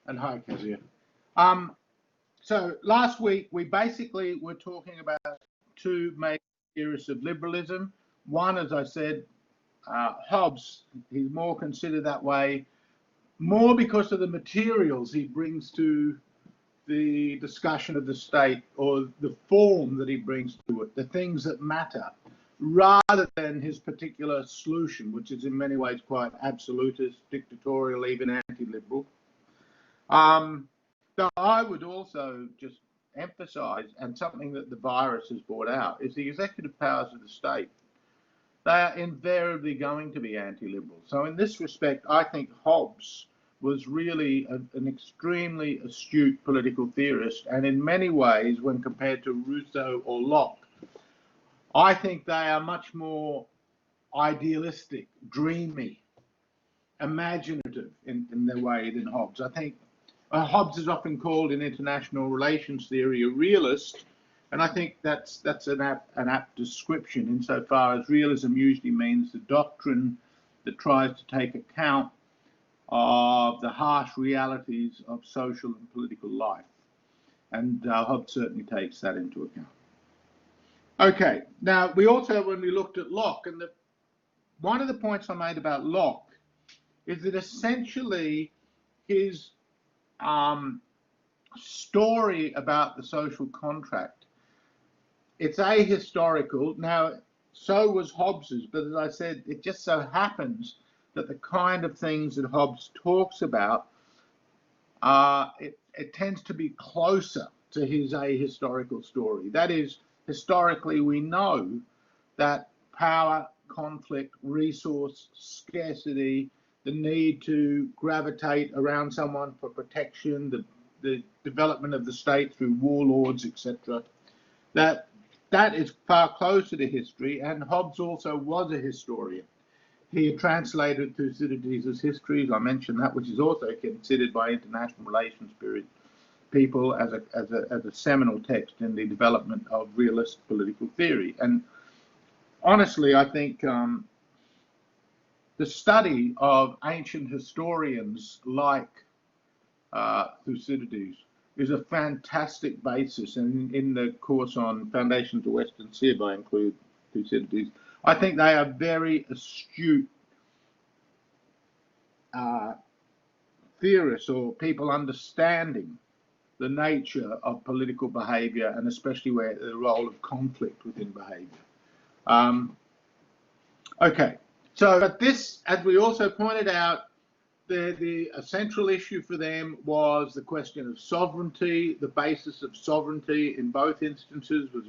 And hi, Kezia. So last week we basically were talking about two major theories of liberalism. One, as I said, Hobbes. He's more considered that way, more because of the materials he brings to the discussion of the state, or the form that he brings to it, the things that matter, rather than his particular solution, which is in many ways quite absolutist, dictatorial, even anti-liberal. Though I would also just emphasize, and something that the virus has brought out, is the executive powers of the state. They are invariably going to be anti-liberal. So in this respect, I think Hobbes was really an extremely astute political theorist, and in many ways, when compared to Rousseau or Locke, I think they are much more idealistic, dreamy, imaginative in their way than Hobbes. I think Hobbes is often called in international relations theory a realist, and I think that's an apt description, insofar as realism usually means the doctrine that tries to take account of the harsh realities of social and political life. And Hobbes certainly takes that into account. Okay, now we also, when we looked at Locke, and one of the points I made about Locke is that essentially his story about the social contract, it's ahistorical. Now, so was Hobbes's, but as I said, it just so happens that the kind of things that Hobbes talks about, it tends to be closer to his ahistorical story. That is, historically, we know that power, conflict, resource scarcity, the need to gravitate around someone for protection, the development of the state through warlords, etc., that is far closer to history, and Hobbes also was a historian. He had translated Thucydides' histories, I mentioned that, which is also considered by international relations people as a seminal text in the development of realist political theory. And honestly, I think the study of ancient historians like Thucydides is a fantastic basis, and in the course on Foundations of Western Civ, I include Thucydides. I think they are very astute theorists, or people understanding the nature of political behavior, and especially where the role of conflict within behavior. Okay, so but this, as we also pointed out, the central issue for them was the question of sovereignty. The basis of sovereignty in both instances was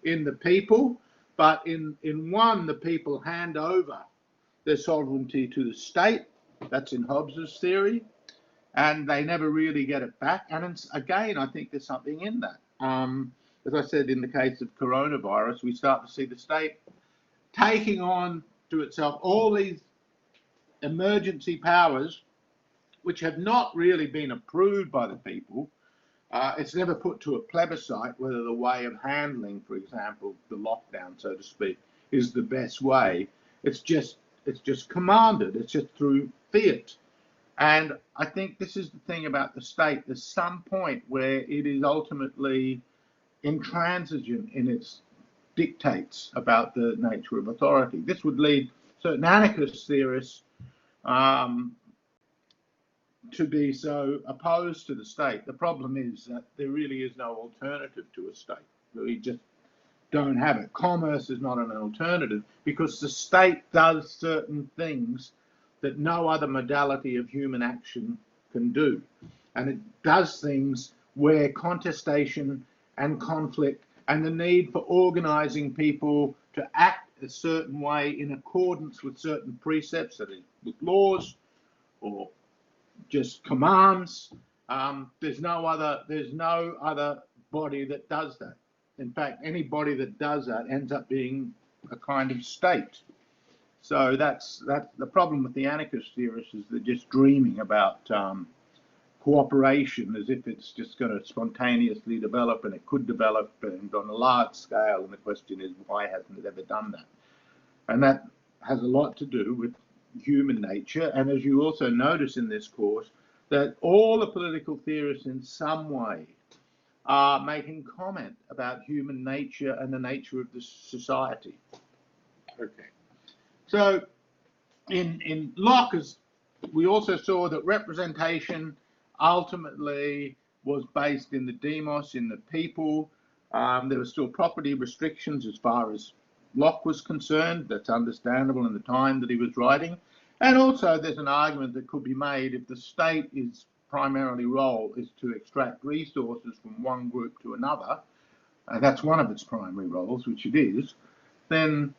in the people, but in one, the people hand over their sovereignty to the state. That's in Hobbes's theory, and they never really get it back. And again, I think there's something in that. As I said, in the case of coronavirus, we start to see the state taking on to itself all these emergency powers which have not really been approved by the people. It's never put to a plebiscite whether the way of handling, for example, the lockdown, so to speak, is the best way. It's just commanded. It's just through fiat. And I think this is the thing about the state. There's some point where it is ultimately intransigent in its dictates about the nature of authority. This would lead certain anarchist theorists to be so opposed to the state. The problem is that there really is no alternative to a state. We just don't have it. Commerce is not an alternative, because the state does certain things that no other modality of human action can do. And it does things where contestation and conflict and the need for organizing people to act a certain way in accordance with certain precepts, that is, with laws or just commands. There's no other body that does that. In fact, any body that does that ends up being a kind of state. So that's the problem with the anarchist theorists, is they're just dreaming about cooperation as if it's just going to spontaneously develop, and it could develop and on a large scale, and the question is, why hasn't it ever done that? And that has a lot to do with human nature. And as you also notice in this course, that all the political theorists in some way are making comment about human nature and the nature of the society. Okay. So in Locke, we also saw that representation ultimately was based in the demos, in the people. There were still property restrictions as far as Locke was concerned. That's understandable in the time that he was writing. And also there's an argument that could be made if the state is primarily role is to extract resources from one group to another, that's one of its primary roles, which it is, then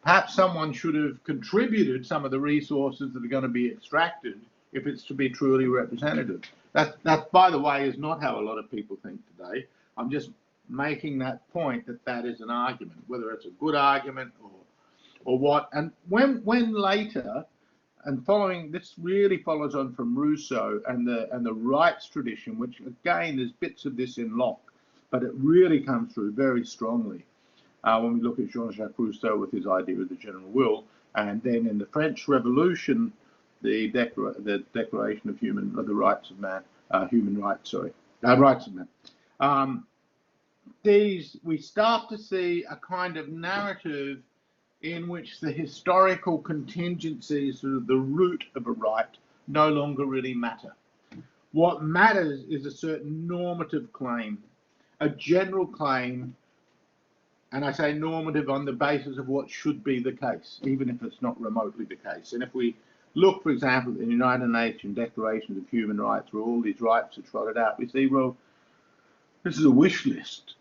perhaps someone should have contributed some of the resources that are going to be extracted if it's to be truly representative. That, by the way, is not how a lot of people think today. I'm just making that point that that is an argument, whether it's a good argument or what. And when later, and following, this really follows on from Rousseau and the rights tradition, which again, there's bits of this in Locke, but it really comes through very strongly when we look at Jean-Jacques Rousseau with his idea of the general will, and then in the French Revolution, the Declaration of the Rights of Man, rights of man. We start to see a kind of narrative in which the historical contingencies of the root of a right no longer really matter. What matters is a certain normative claim, a general claim, and I say normative on the basis of what should be the case, even if it's not remotely the case. And if we look, for example, at the United Nations Declaration of Human Rights, where all these rights are trotted out, we see, well, this is a wish list.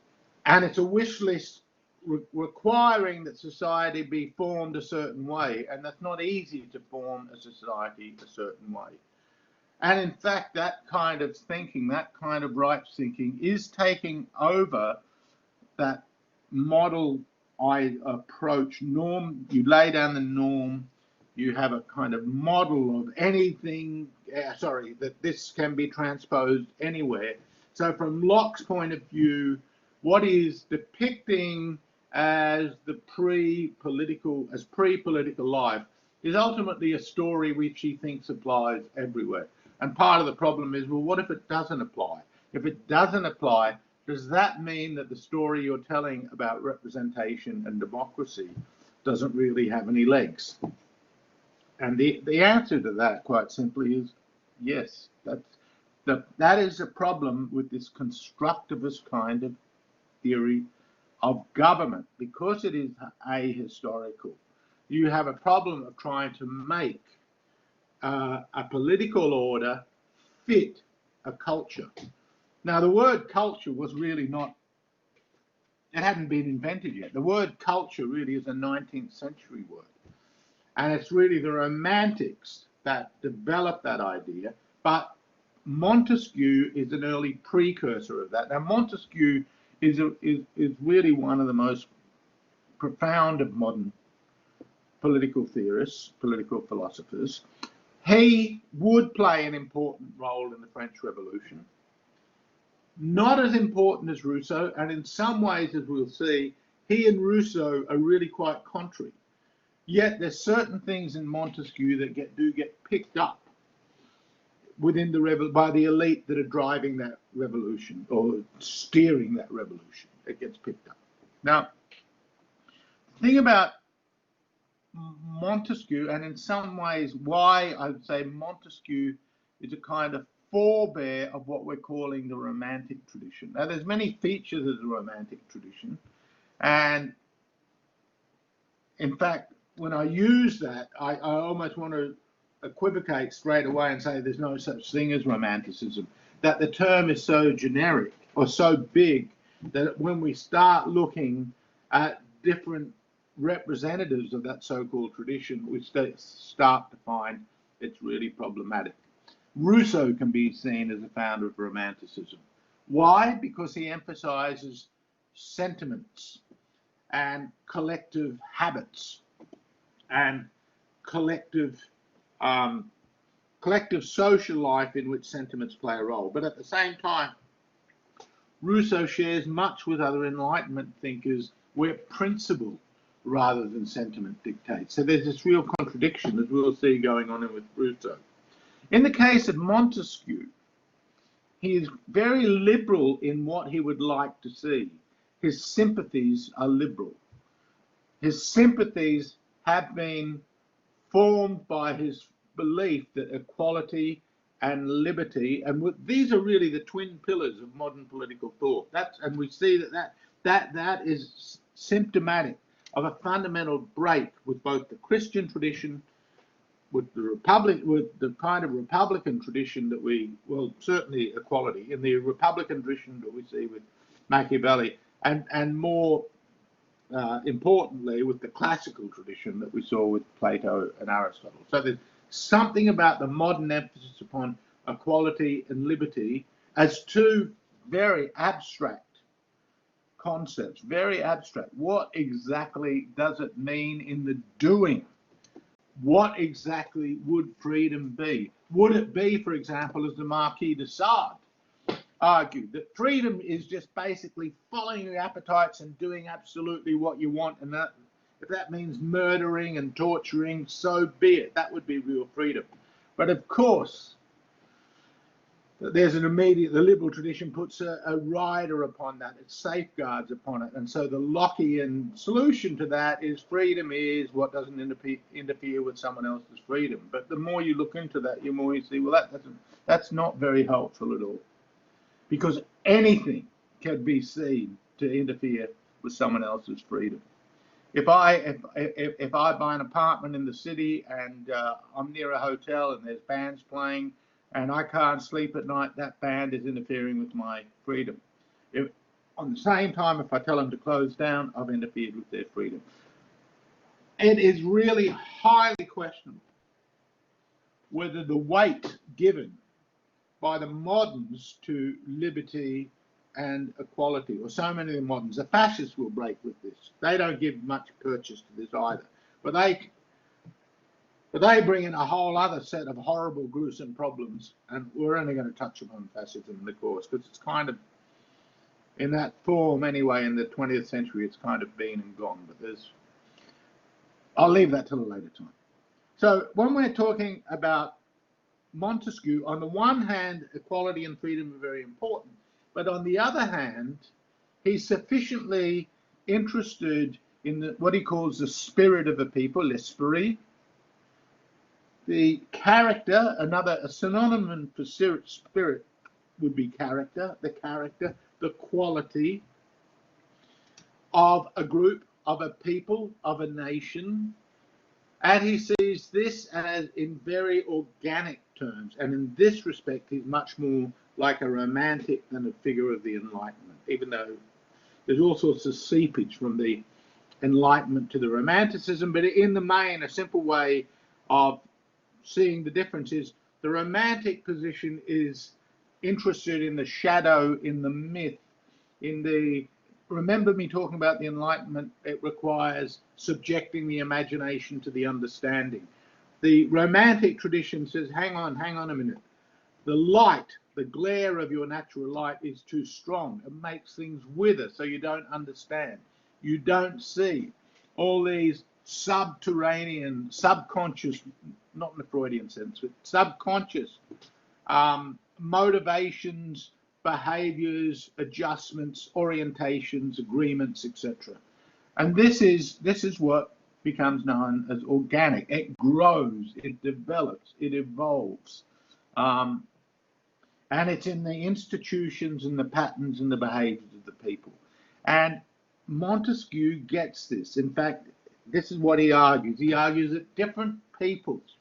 And it's a wish list requiring that society be formed a certain way, and that's not easy to form a society a certain way. And in fact, that kind of thinking, that kind of rights thinking is taking over that model approach. Norm, you lay down the norm, you have a kind of model of anything, that this can be transposed anywhere. So from Locke's point of view, what is depicting as the pre-political life is ultimately a story which he thinks applies everywhere. And part of the problem is, well, what if it doesn't apply? If it doesn't apply, does that mean that the story you're telling about representation and democracy doesn't really have any legs? And the answer to that, quite simply, is yes. That is a problem with this constructivist kind of theory of government, because it is ahistorical. You have a problem of trying to make a political order fit a culture. Now, the word culture was really not, it hadn't been invented yet. The word culture really is a 19th century word. And it's really the Romantics that developed that idea. But Montesquieu is an early precursor of that. Now, Montesquieu is really one of the most profound of modern political theorists, political philosophers. He would play an important role in the French Revolution. Not as important as Rousseau, and in some ways, as we'll see, he and Rousseau are really quite contrary. Yet there's certain things in Montesquieu that do get picked up within by the elite that are driving that revolution or steering that revolution. It gets picked up. Now, the thing about Montesquieu, and in some ways why I would say Montesquieu is a kind of forebear of what we're calling the Romantic tradition. Now, there's many features of the Romantic tradition, and in fact, when I use that, I almost want to equivocate straight away and say there's no such thing as Romanticism, that the term is so generic or so big that when we start looking at different representatives of that so-called tradition, we start to find it's really problematic. Rousseau can be seen as a founder of Romanticism. Why? Because he emphasizes sentiments and collective habits and collective social life in which sentiments play a role. But at the same time, Rousseau shares much with other Enlightenment thinkers where principle rather than sentiment dictates. So there's this real contradiction, as we'll see, going on with Rousseau. In the case of Montesquieu, he is very liberal in what he would like to see. His sympathies are liberal. His sympathies have been formed by his belief that equality and liberty, and these are really the twin pillars of modern political thought. And we see that is symptomatic of a fundamental break with both the Christian tradition, with the kind of Republican tradition that certainly equality, in the Republican tradition that we see with Machiavelli, and more importantly, with the classical tradition that we saw with Plato and Aristotle. So there's something about the modern emphasis upon equality and liberty as two very abstract concepts, very abstract. What exactly does it mean in the doing? What exactly would freedom be? Would it be, for example, as the Marquis de Sade argued, that freedom is just basically following your appetites and doing absolutely what you want, and that if that means murdering and torturing, so be it. That would be real freedom. But of course, there's the liberal tradition puts a rider upon that, it safeguards upon it. And so the Lockean solution to that is freedom is what doesn't interfere with someone else's freedom. But the more you look into that, the more you see, well, that's not very helpful at all. Because anything can be seen to interfere with someone else's freedom. If I buy an apartment in the city and I'm near a hotel and there's bands playing and I can't sleep at night, that band is interfering with my freedom. On the same time, if I tell them to close down, I've interfered with their freedom. It is really highly questionable whether the weight given by the moderns to liberty and equality, or so many of the moderns, the fascists will break with this. They don't give much purchase to this either. But they bring in a whole other set of horrible, gruesome problems, and we're only going to touch upon fascism in the course, because it's kind of, in that form anyway, in the 20th century, it's kind of been and gone, but I'll leave that till a later time. So when we're talking about Montesquieu, on the one hand, equality and freedom are very important, but on the other hand, he's sufficiently interested in what he calls the spirit of a people, l'esprit, the character, a synonym for spirit would be character, the quality of a group, of a people, of a nation. And he sees this as in very organic terms. And in this respect, he's much more like a romantic than a figure of the Enlightenment, even though there's all sorts of seepage from the Enlightenment to the Romanticism. But in the main, a simple way of seeing the difference is the Romantic position is interested in the shadow, in the myth, in the... Remember me talking about the Enlightenment, it requires subjecting the imagination to the understanding. The Romantic tradition says, hang on a minute. The light, the glare of your natural light is too strong. It makes things wither, so you don't understand. You don't see all these subterranean, subconscious, not in the Freudian sense, but subconscious motivations, behaviors, adjustments, orientations, agreements, etc. And this is what becomes known as organic. It grows, it develops, it evolves. And it's in the institutions and the patterns and the behaviors of the people. And Montesquieu gets this. In fact, this is what he argues. He argues that different peoples,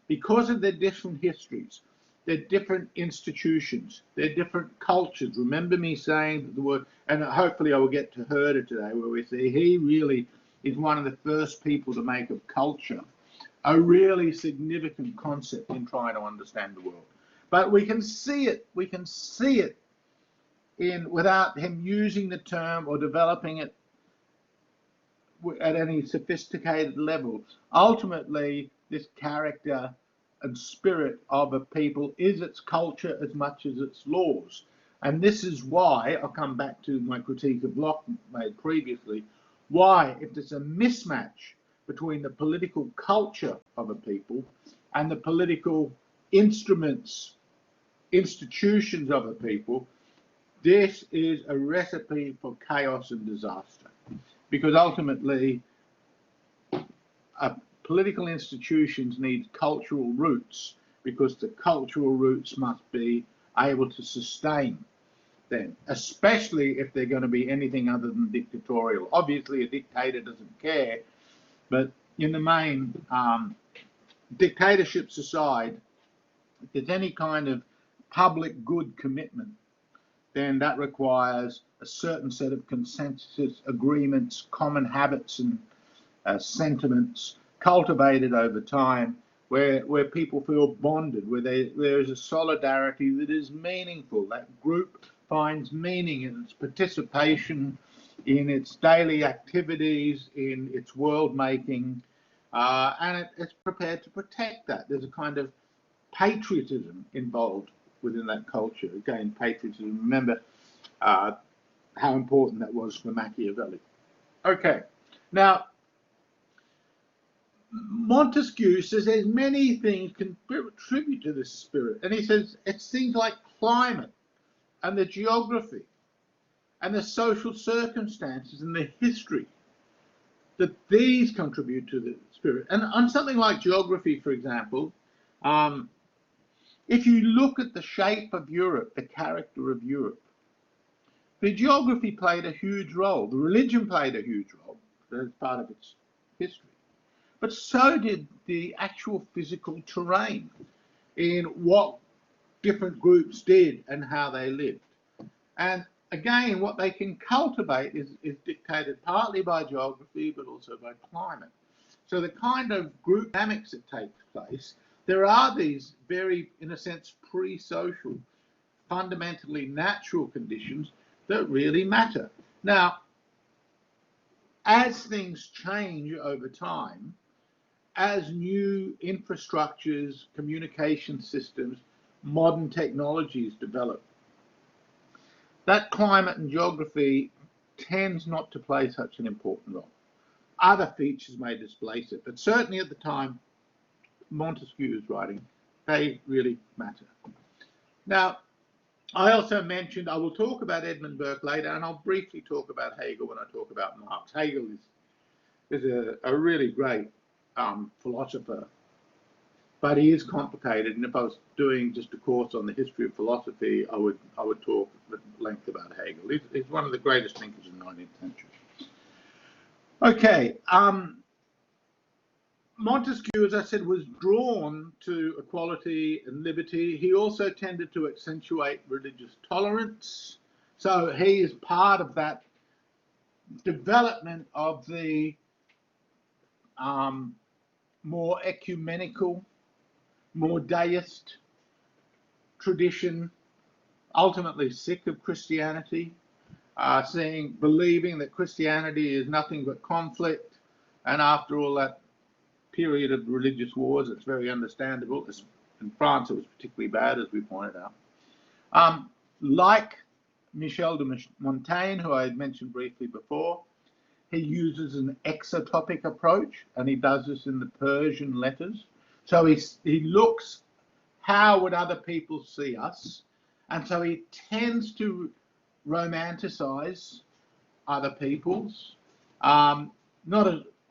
because of their different histories, their different institutions, their different cultures. Remember me saying that the word, and hopefully I will get to Herder today, where we see he really is one of the first people to make of culture a really significant concept in trying to understand the world. But we can see it in without him using the term or developing it at any sophisticated level. Ultimately, this character and spirit of a people is its culture as much as its laws. And this is why, I'll come back to my critique of Locke made previously, why if there's a mismatch between the political culture of a people and the political instruments, institutions of a people, this is a recipe for chaos and disaster, because ultimately political institutions need cultural roots, because the cultural roots must be able to sustain them, especially if they're going to be anything other than dictatorial. Obviously, a dictator doesn't care, but in the main, dictatorships aside, if there's any kind of public good commitment, then that requires a certain set of consensus agreements, common habits and sentiments cultivated over time, where people feel bonded, where there is a solidarity that is meaningful. That group finds meaning in its participation, in its daily activities, in its world making, and it's prepared to protect that. There's a kind of patriotism involved within that culture. Again, patriotism. Remember how important that was for Machiavelli. Okay, now Montesquieu says there's many things can contribute to this spirit, and he says it's things like climate and the geography and the social circumstances and the history, that these contribute to the spirit. And on something like geography, for example, if you look at the shape of Europe, the character of Europe, the geography played a huge role. The religion played a huge role as part of its history. But so did the actual physical terrain in what different groups did and how they lived. And again, what they can cultivate is dictated partly by geography, but also by climate. So the kind of group dynamics that takes place, there are these very, in a sense, pre-social, fundamentally natural conditions that really matter. Now, as things change over time, as new infrastructures, communication systems, modern technologies develop, that climate and geography tends not to play such an important role. Other features may displace it, but certainly at the time Montesquieu is writing, they really matter. Now, I also mentioned, I will talk about Edmund Burke later, and I'll briefly talk about Hegel when I talk about Marx. Hegel is a really great philosopher, but he is complicated, and if I was doing just a course on the history of philosophy, I would talk at length about Hegel. He's one of the greatest thinkers in the 19th century. Okay, Montesquieu, as I said, was drawn to equality and liberty. He also tended to accentuate religious tolerance. So he is part of that development of the more ecumenical, more deist tradition, ultimately sick of Christianity, believing that Christianity is nothing but conflict, and after all that period of religious wars, it's very understandable. In France, it was particularly bad, as we pointed out. Like Michel de Montaigne, who I had mentioned briefly before, he uses an exotopic approach, and he does this in the Persian letters. So he looks, how would other people see us? And so he tends to romanticize other peoples.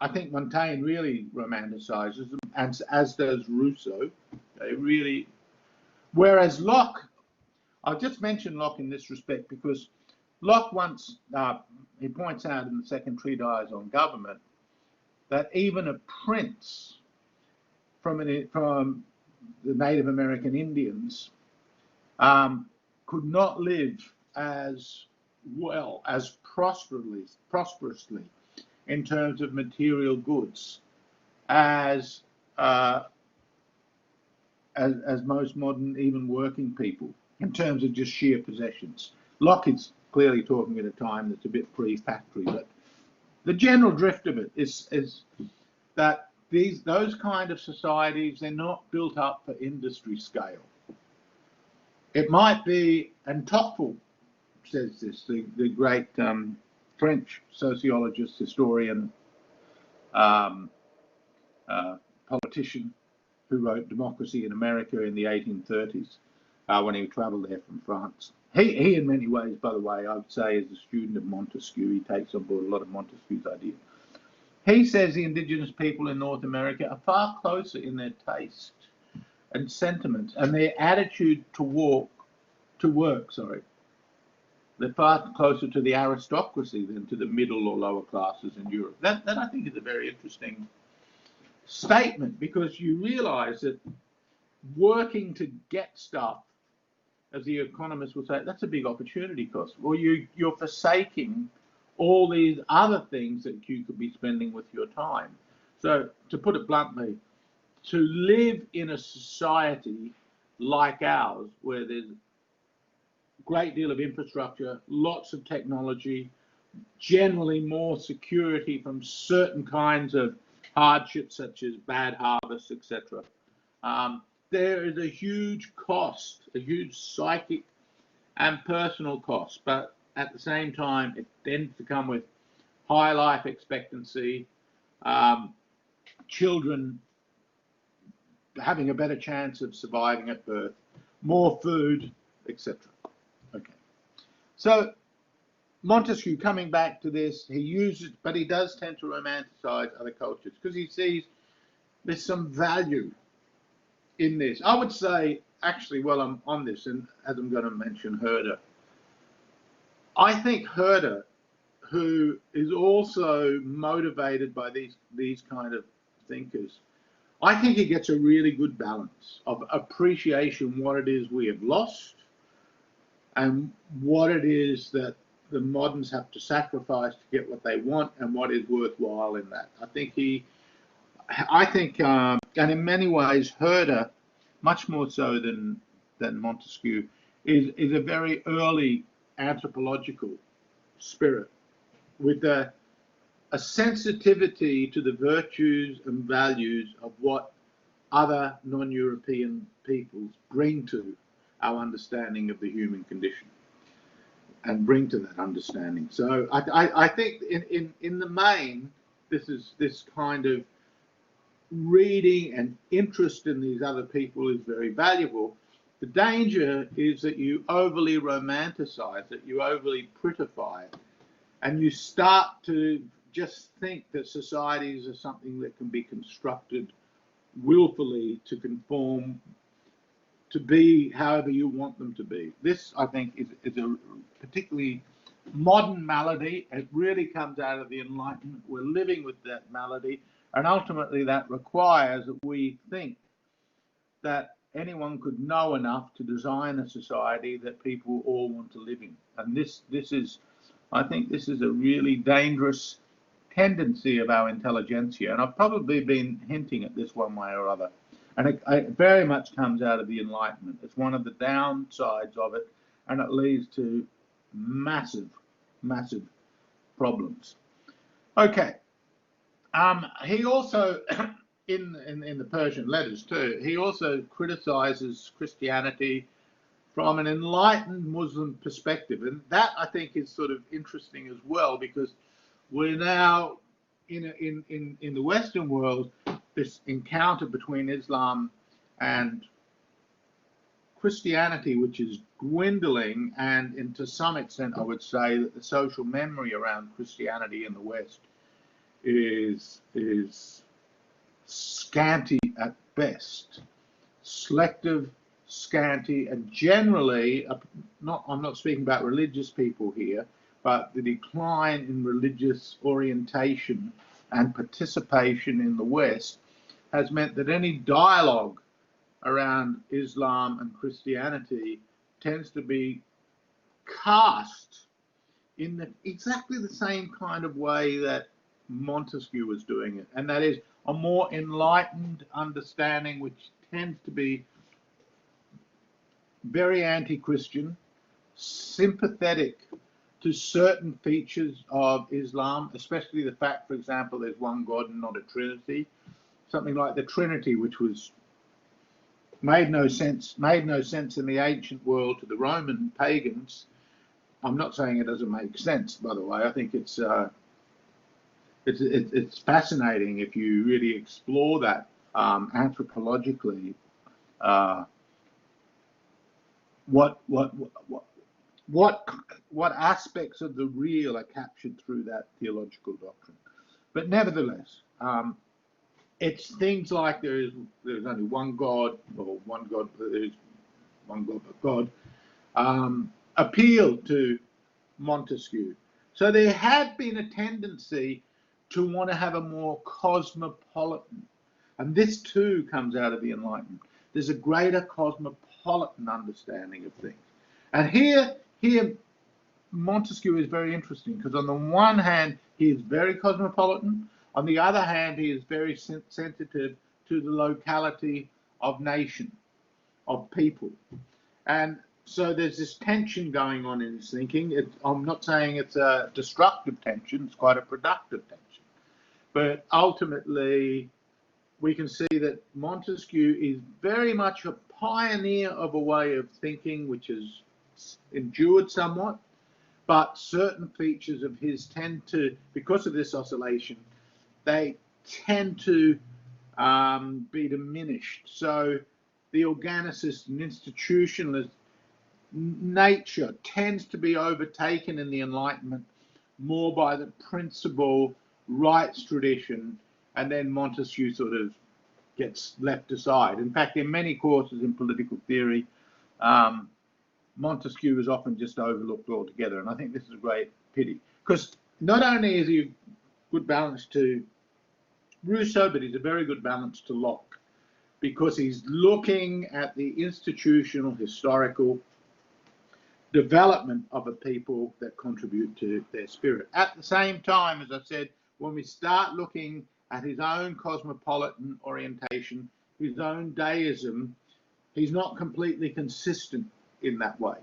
I think Montaigne really romanticizes them, and as does Rousseau. They really, whereas Locke, I'll just mention Locke in this respect because Locke once, he points out in the second treatise on government, that even a prince from the Native American Indians could not live as well, as prosperously in terms of material goods as most modern, even working people, in terms of just sheer possessions. Locke is clearly talking at a time that's a bit pre-factory, but the general drift of it is that those kind of societies, they're not built up for industry scale. It might be, and Tocqueville says this, the great French sociologist, historian, politician, who wrote Democracy in America in the 1830s, when he travelled there from France. He, in many ways, by the way, I would say, is a student of Montesquieu. He takes on board a lot of Montesquieu's ideas. He says the indigenous people in North America are far closer in their taste and sentiments and their attitude to work. They're far closer to the aristocracy than to the middle or lower classes in Europe. That I think is a very interesting statement, because you realize that working to get stuff, as the economists will say, that's a big opportunity cost. Well, you're forsaking all these other things that you could be spending with your time. So, to put it bluntly, to live in a society like ours, where there's a great deal of infrastructure, lots of technology, generally more security from certain kinds of hardships such as bad harvests, etc. There is a huge cost, a huge psychic and personal cost, but at the same time, it tends to come with high life expectancy, children having a better chance of surviving at birth, more food, etc. Okay, so Montesquieu, coming back to this, he uses, but he does tend to romanticize other cultures because he sees there's some value in this. I would say, actually, while I'm on this, and as I'm going to mention Herder, I think Herder, who is also motivated by these kind of thinkers, I think he gets a really good balance of appreciation what it is we have lost and what it is that the moderns have to sacrifice to get what they want and what is worthwhile in that. I think, and in many ways, Herder, much more so than Montesquieu, is a very early anthropological spirit with a sensitivity to the virtues and values of what other non-European peoples bring to our understanding of the human condition and bring to that understanding. So I think in the main, this kind of reading and interest in these other people is very valuable. The danger is that you overly romanticize it, you overly prettify it, and you start to just think that societies are something that can be constructed willfully to conform, to be however you want them to be. This, I think, is a particularly modern malady. It really comes out of the Enlightenment. We're living with that malady, and ultimately that requires that we think that anyone could know enough to design a society that people all want to live in. And this is, I think this is a really dangerous tendency of our intelligentsia, and I've probably been hinting at this one way or other. And it very much comes out of the Enlightenment. It's one of the downsides of it, and it leads to massive, massive problems. Okay. He also, in the Persian letters too, he also criticizes Christianity from an enlightened Muslim perspective. And that, I think, is sort of interesting as well, because we're now in the Western world, this encounter between Islam and Christianity, which is dwindling, and to some extent, I would say that the social memory around Christianity in the West is scanty at best, selective, scanty, and generally, I'm not speaking about religious people here, but the decline in religious orientation and participation in the West has meant that any dialogue around Islam and Christianity tends to be cast in exactly the same kind of way that Montesquieu was doing it, and that is a more enlightened understanding, which tends to be very anti-Christian, sympathetic to certain features of Islam, especially the fact, for example, there's one God and not a Trinity. Something like the Trinity, which was made no sense in the ancient world to the Roman pagans. I'm not saying it doesn't make sense, by the way. I think it's fascinating if you really explore that. anthropologically what aspects of the real are captured through that theological doctrine. But nevertheless, it's things like there's only one God, or one God, there's one God but God, appealed to Montesquieu. So there had been a tendency to want to have a more cosmopolitan, and this too comes out of the Enlightenment. There's a greater cosmopolitan understanding of things. And here Montesquieu is very interesting, because on the one hand, he is very cosmopolitan. On the other hand, he is very sensitive to the locality of nation, of people. And so there's this tension going on in his thinking. I'm not saying it's a destructive tension, it's quite a productive tension. But ultimately, we can see that Montesquieu is very much a pioneer of a way of thinking which has endured somewhat, but certain features of his tend to, because of this oscillation, they tend to be diminished. So the organicist and institutionalist nature tends to be overtaken in the Enlightenment more by the principle rights tradition, and then Montesquieu sort of gets left aside. In fact, in many courses in political theory, Montesquieu is often just overlooked altogether, and I think this is a great pity, because not only is he a good balance to Rousseau, but he's a very good balance to Locke, because he's looking at the institutional, historical development of a people that contribute to their spirit. At the same time, as I said, when we start looking at his own cosmopolitan orientation, his own deism, he's not completely consistent in that way.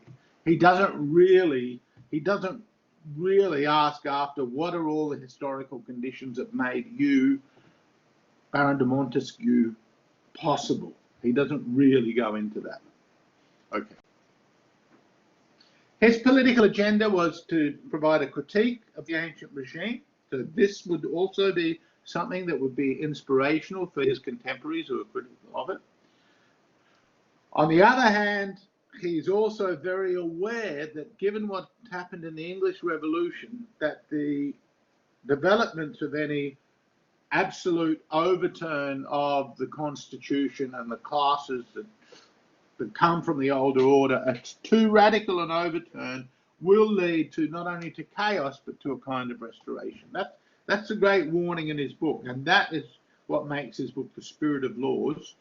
He doesn't really ask after what are all the historical conditions that made you, Baron de Montesquieu, possible. He doesn't really go into that. Okay. His political agenda was to provide a critique of the ancient regime. So this would also be something that would be inspirational for his contemporaries who are critical of it. On the other hand, he's also very aware that given what happened in the English Revolution, that the development of any absolute overturn of the Constitution and the classes that come from the older order, a too radical an overturn will lead to not only to chaos, but to a kind of restoration. That's a great warning in his book, and that is what makes his book, The Spirit of Laws,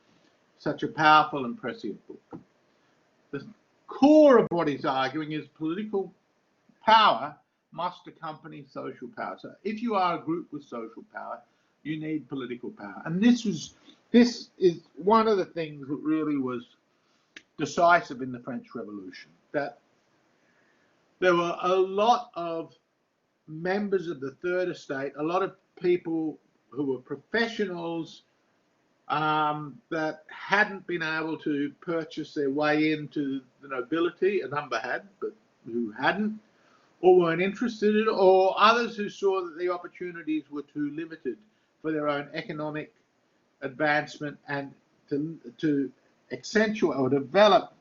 such a powerful and prescient book. The core of what he's arguing is political power must accompany social power. So if you are a group with social power, you need political power. And this is one of the things that really was decisive in the French Revolution, that there were a lot of members of the Third Estate, a lot of people who were professionals that hadn't been able to purchase their way into the nobility. A number had, but who hadn't, or weren't interested in it, or others who saw that the opportunities were too limited for their own economic advancement, and to accentuate or develop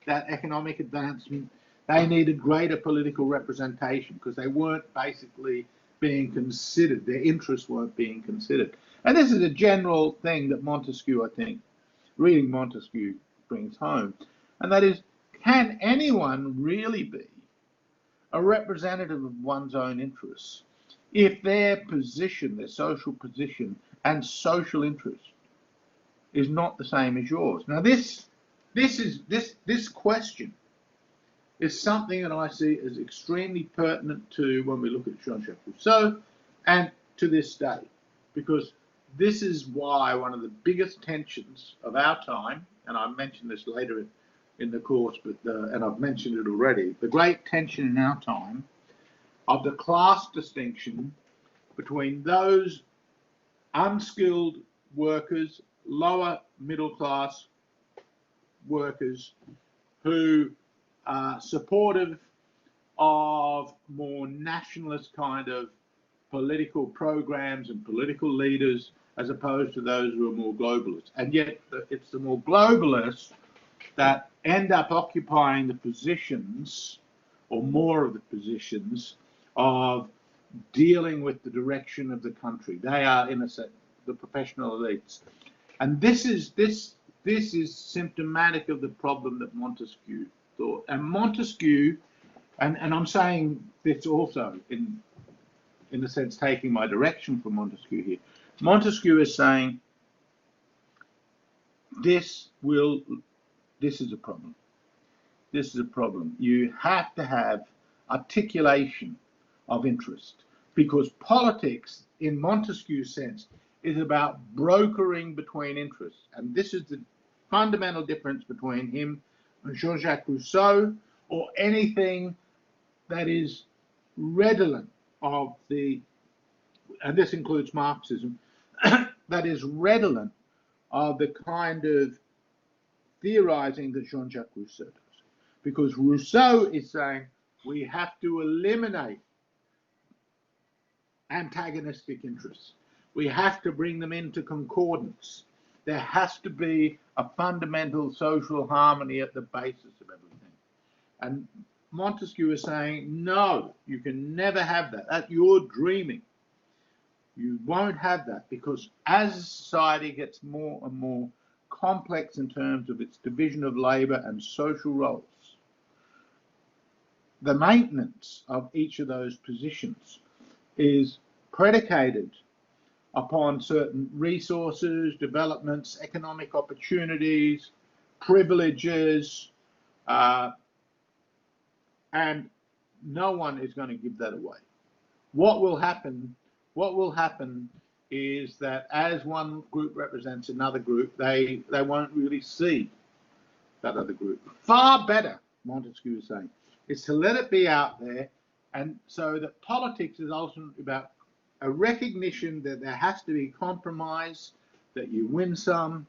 that economic advancement, they needed greater political representation, because they weren't basically being considered, their interests weren't being considered. And this is a general thing that Montesquieu, I think, reading Montesquieu brings home, and that is, can anyone really be a representative of one's own interests if their position, their social position and social interest is not the same as yours? Now, this question is something that I see as extremely pertinent to when we look at Jean-Jacques Rousseau and to this day, because this is why one of the biggest tensions of our time, and I mentioned this later in the course, but and I've mentioned it already, the great tension in our time of the class distinction between those unskilled workers, lower middle class workers who are supportive of more nationalist kind of political programs and political leaders, as opposed to those who are more globalist. And yet it's the more globalists that end up occupying the positions, or more of the positions, of dealing with the direction of the country. They are, in a sense, the professional elites. And this is symptomatic of the problem that Montesquieu thought. And Montesquieu, and I'm saying this also in a sense taking my direction from Montesquieu here. Montesquieu is saying this is a problem. This is a problem. You have to have articulation of interest, because politics, in Montesquieu's sense, is about brokering between interests. And this is the fundamental difference between him and Jean-Jacques Rousseau, or anything that is redolent of the, and this includes Marxism, that is redolent of the kind of theorizing that Jean-Jacques Rousseau does. Because Rousseau is saying we have to eliminate antagonistic interests. We have to bring them into concordance. There has to be a fundamental social harmony at the basis of everything. And Montesquieu is saying, no, you can never have that. That you're dreaming. You won't have that, because as society gets more and more complex in terms of its division of labor and social roles, the maintenance of each of those positions is predicated upon certain resources, developments, economic opportunities, privileges, and no one is going to give that away. What will happen is that as one group represents another group, they won't really see that other group. Far better, Montesquieu is saying, is to let it be out there, and so that politics is ultimately about a recognition that there has to be compromise, that you win some,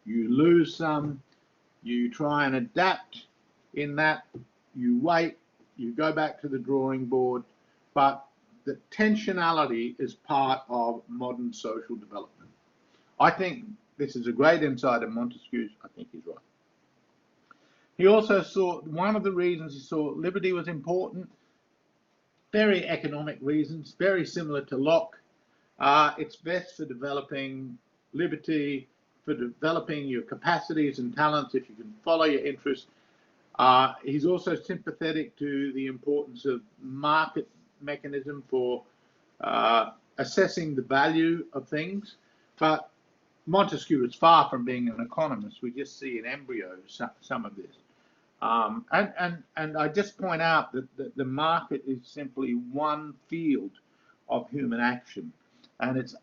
you lose some, you try and adapt in that, you wait, you go back to the drawing board, but the tensionality is part of modern social development. I think this is a great insight of Montesquieu's. I think he's right. He also saw, one of the reasons he saw liberty was important, very economic reasons, very similar to Locke. It's best for developing liberty, for developing your capacities and talents if you can follow your interests. He's also sympathetic to the importance of market mechanism for assessing the value of things. But Montesquieu is far from being an economist. We just see in embryo some of this. And I just point out that the market is simply one field of human action, and it's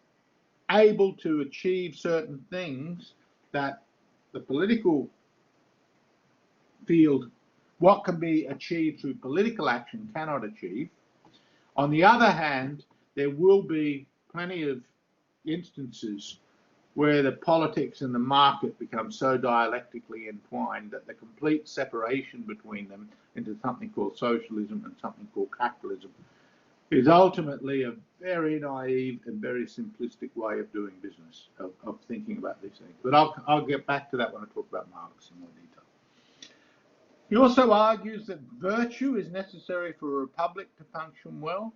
able to achieve certain things that the political field, what can be achieved through political action, cannot achieve. On the other hand, there will be plenty of instances where the politics and the market become so dialectically entwined that the complete separation between them into something called socialism and something called capitalism is ultimately a very naive and very simplistic way of doing business, of thinking about these things. But I'll get back to that when I talk about Marx in more detail. He also argues that virtue is necessary for a republic to function well,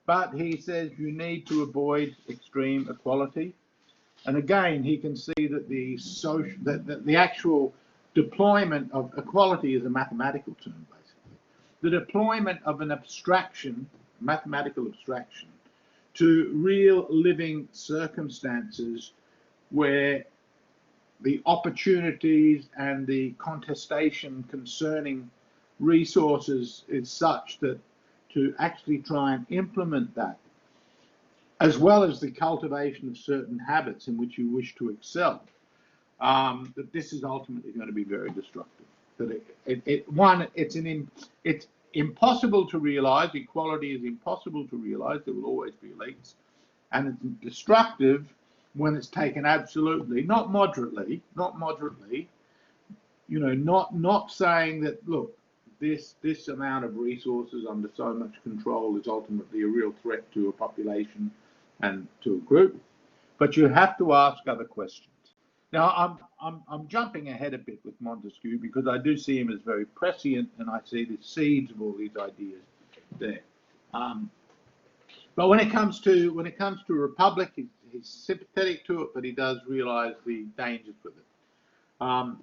but he says you need to avoid extreme equality. And again, he can see that the actual deployment of equality is a mathematical term, basically. The deployment of an abstraction, mathematical abstraction, to real living circumstances where the opportunities and the contestation concerning resources is such that to actually try and implement that, as well as the cultivation of certain habits in which you wish to excel, that this is ultimately going to be very destructive. That it's impossible to realize. Equality is impossible to realize. There will always be elites, and it's destructive when it's taken absolutely, not moderately. You know, not saying that, look, this amount of resources under so much control is ultimately a real threat to a population and to a group, but you have to ask other questions. Now, I'm jumping ahead a bit with Montesquieu because I do see him as very prescient, and I see the seeds of all these ideas there. But when it comes to a republic, he's sympathetic to it, but he does realise the dangers with it. And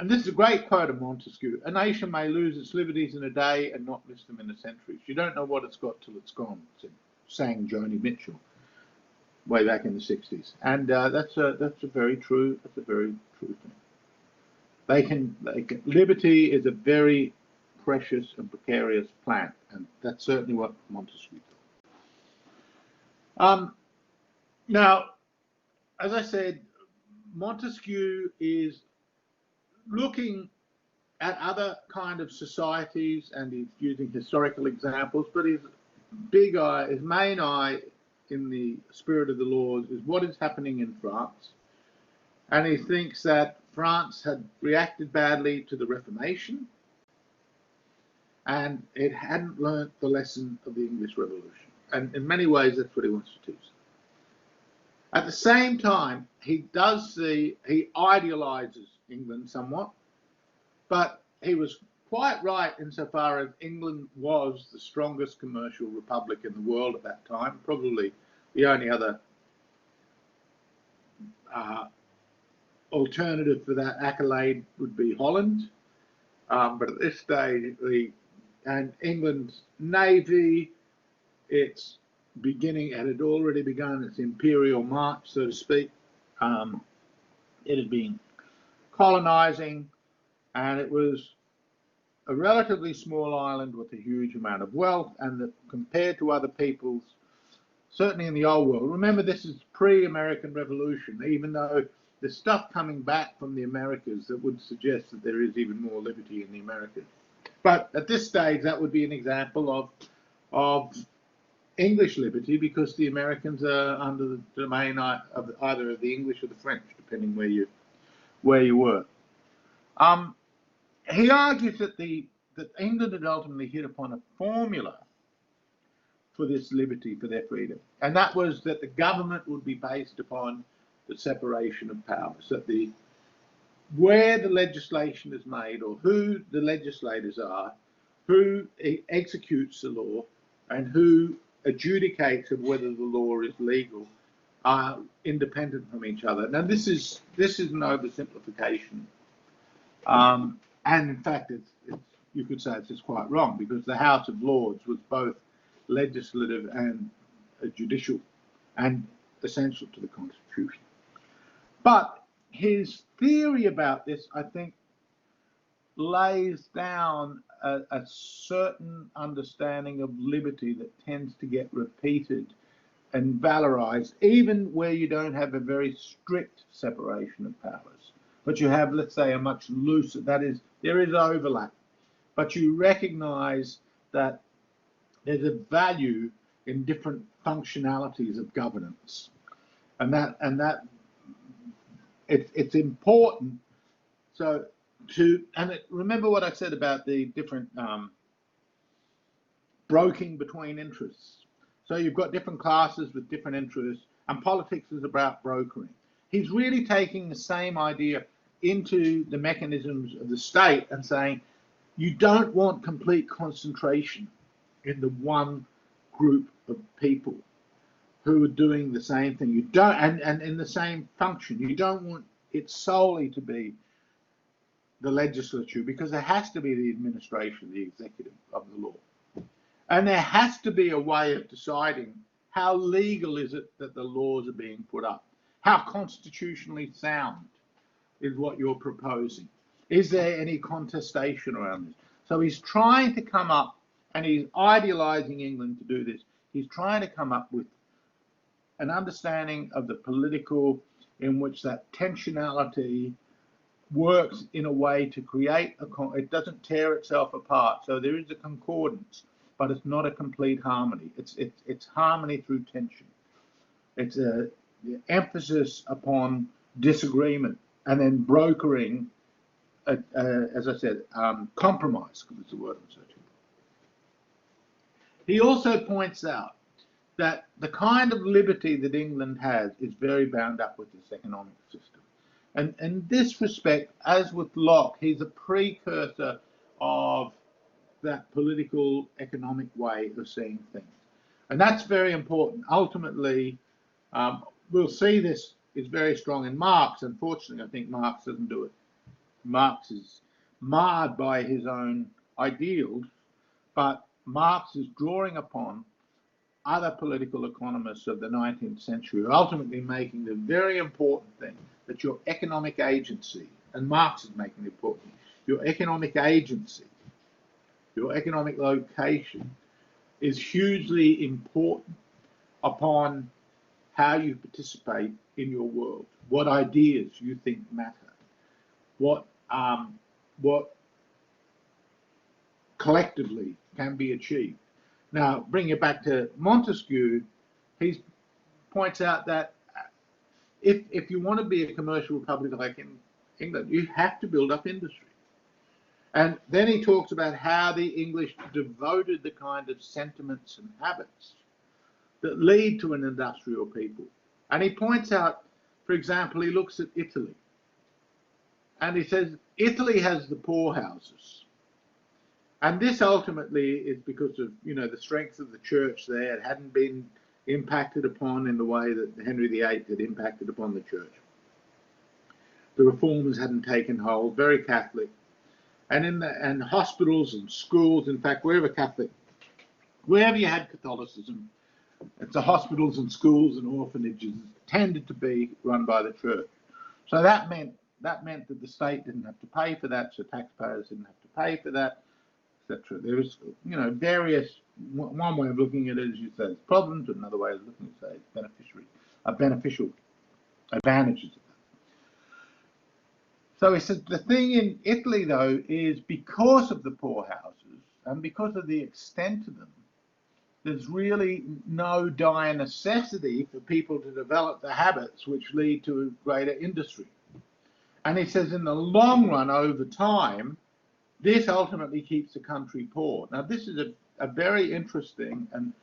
this is a great quote of Montesquieu: "A nation may lose its liberties in a day and not miss them in a century. You don't know what it's got till it's gone," sang Joni Mitchell way back in the 60s. And that's a very true thing. Liberty is a very precious and precarious plant, and that's certainly what Montesquieu thought. Now, as I said, Montesquieu is looking at other kind of societies, and he's using historical examples, but his main eye in the spirit of the laws is what is happening in France. And he thinks that France had reacted badly to the Reformation, and it hadn't learnt the lesson of the English Revolution. And in many ways, that's what he wants to teach. At the same time, he idealizes England somewhat, but he was quite right insofar as England was the strongest commercial republic in the world at that time. Probably the only other alternative for that accolade would be Holland. But at this stage, England's navy, its beginning, and it had already begun its imperial march, so to speak. It had been colonizing, and it was a relatively small island with a huge amount of wealth, and compared to other peoples, certainly in the old world. Remember, this is pre-American Revolution, even though there's stuff coming back from the Americas that would suggest that there is even more liberty in the Americas. But at this stage, that would be an example of English liberty, because the Americans are under the domain of either of the English or the French, depending where you were. He argues that England had ultimately hit upon a formula for this liberty, for their freedom, and that was that the government would be based upon the separation of powers, that where the legislation is made, or who the legislators are, who executes the law, and who adjudicates of whether the law is legal, are independent from each other. Now, this is an oversimplification, and in fact, you could say it's just quite wrong, because the House of Lords was both legislative and judicial, and essential to the Constitution. But his theory about this, I think, lays down a certain understanding of liberty that tends to get repeated and valorized, even where you don't have a very strict separation of powers, but you have, let's say, a much looser, that is, there is overlap, but you recognize that there's a value in different functionalities of governance, and that it's important. So remember what I said about the different broking between interests. So you've got different classes with different interests, and politics is about brokering. He's really taking the same idea into the mechanisms of the state and saying, you don't want complete concentration in the one group of people who are doing the same thing. You don't, and in the same function. You don't want it solely to be the legislature, because there has to be the administration, the executive of the law. And there has to be a way of deciding how legal is it that the laws are being put up. How constitutionally sound is what you're proposing. Is there any contestation around this? So he's trying to come up, and he's idealizing England to do this. He's trying to come up with an understanding of the political, in which that tensionality works in a way to create it doesn't tear itself apart. So there is a concordance, but it's not a complete harmony. It's harmony through tension. It's the emphasis upon disagreement, and then brokering, as I said, compromise, because it's the word I'm searching for. He also points out that the kind of liberty that England has is very bound up with this economic system. And in this respect, as with Locke, he's a precursor of that political economic way of seeing things. And that's very important. Ultimately, we'll see this is very strong in Marx. Unfortunately, I think Marx doesn't do it. Marx is marred by his own ideals, but Marx is drawing upon other political economists of the 19th century, ultimately making the very important thing that your economic agency, and Marx is making the important thing, your economic agency, your economic location is hugely important upon how you participate in your world, what ideas you think matter, what collectively can be achieved. Now, bring it back to Montesquieu, he points out that if you want to be a commercial republic like in England, you have to build up industry. And then he talks about how the English devoted the kind of sentiments and habits that lead to an industrial people. And he points out, for example, he looks at Italy. And he says, Italy has the poorhouses. And this ultimately is because of, the strength of the church there. It hadn't been impacted upon in the way that Henry VIII had impacted upon the church. The reformers hadn't taken hold, very Catholic. And hospitals and schools, in fact, wherever you had Catholicism, it's the hospitals and schools and orphanages tended to be run by the church. So that meant that the state didn't have to pay for that, so taxpayers didn't have to pay for that, etc. There was, various. One way of looking at it is you say it's problems, another way of looking at it it's beneficial advantages of that. So he said the thing in Italy, though, is because of the poorhouses and because of the extent of them, there's really no dire necessity for people to develop the habits which lead to greater industry. And he says in the long run, over time, this ultimately keeps the country poor. Now, this is a very interesting and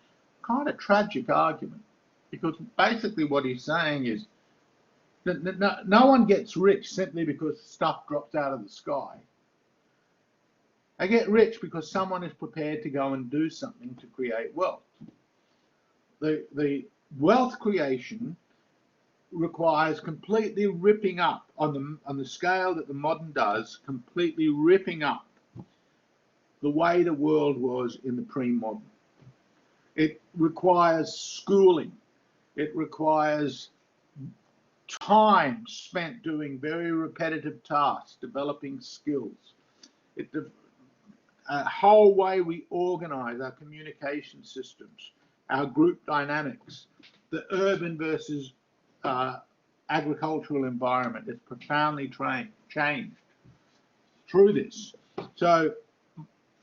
kind of tragic argument, because basically what he's saying is that no one gets rich simply because stuff drops out of the sky. They get rich because someone is prepared to go and do something to create wealth. The wealth creation requires completely ripping up on the scale that the modern does, completely ripping up the way the world was in the pre-modern. It requires schooling. It requires time spent doing very repetitive tasks, developing skills. A whole way we organize our communication systems, our group dynamics, the urban versus agricultural environment is profoundly changed through this. So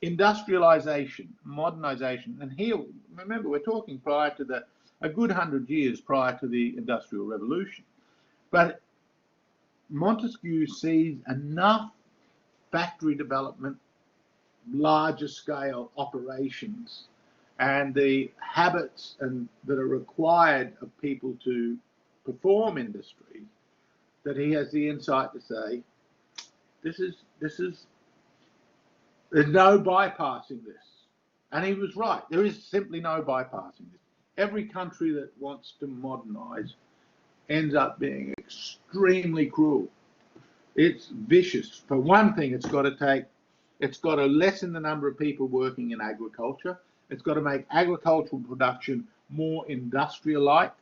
industrialization, modernization, and here, remember, we're talking prior to a good 100 years prior to the Industrial Revolution. But Montesquieu sees enough factory development, larger scale operations, and the habits that are required of people to perform industry, that he has the insight to say, there's no bypassing this. And he was right. There is simply no bypassing this. Every country that wants to modernize ends up being extremely cruel. It's vicious. For one thing, it's got to lessen the number of people working in agriculture. It's got to make agricultural production more industrial-like,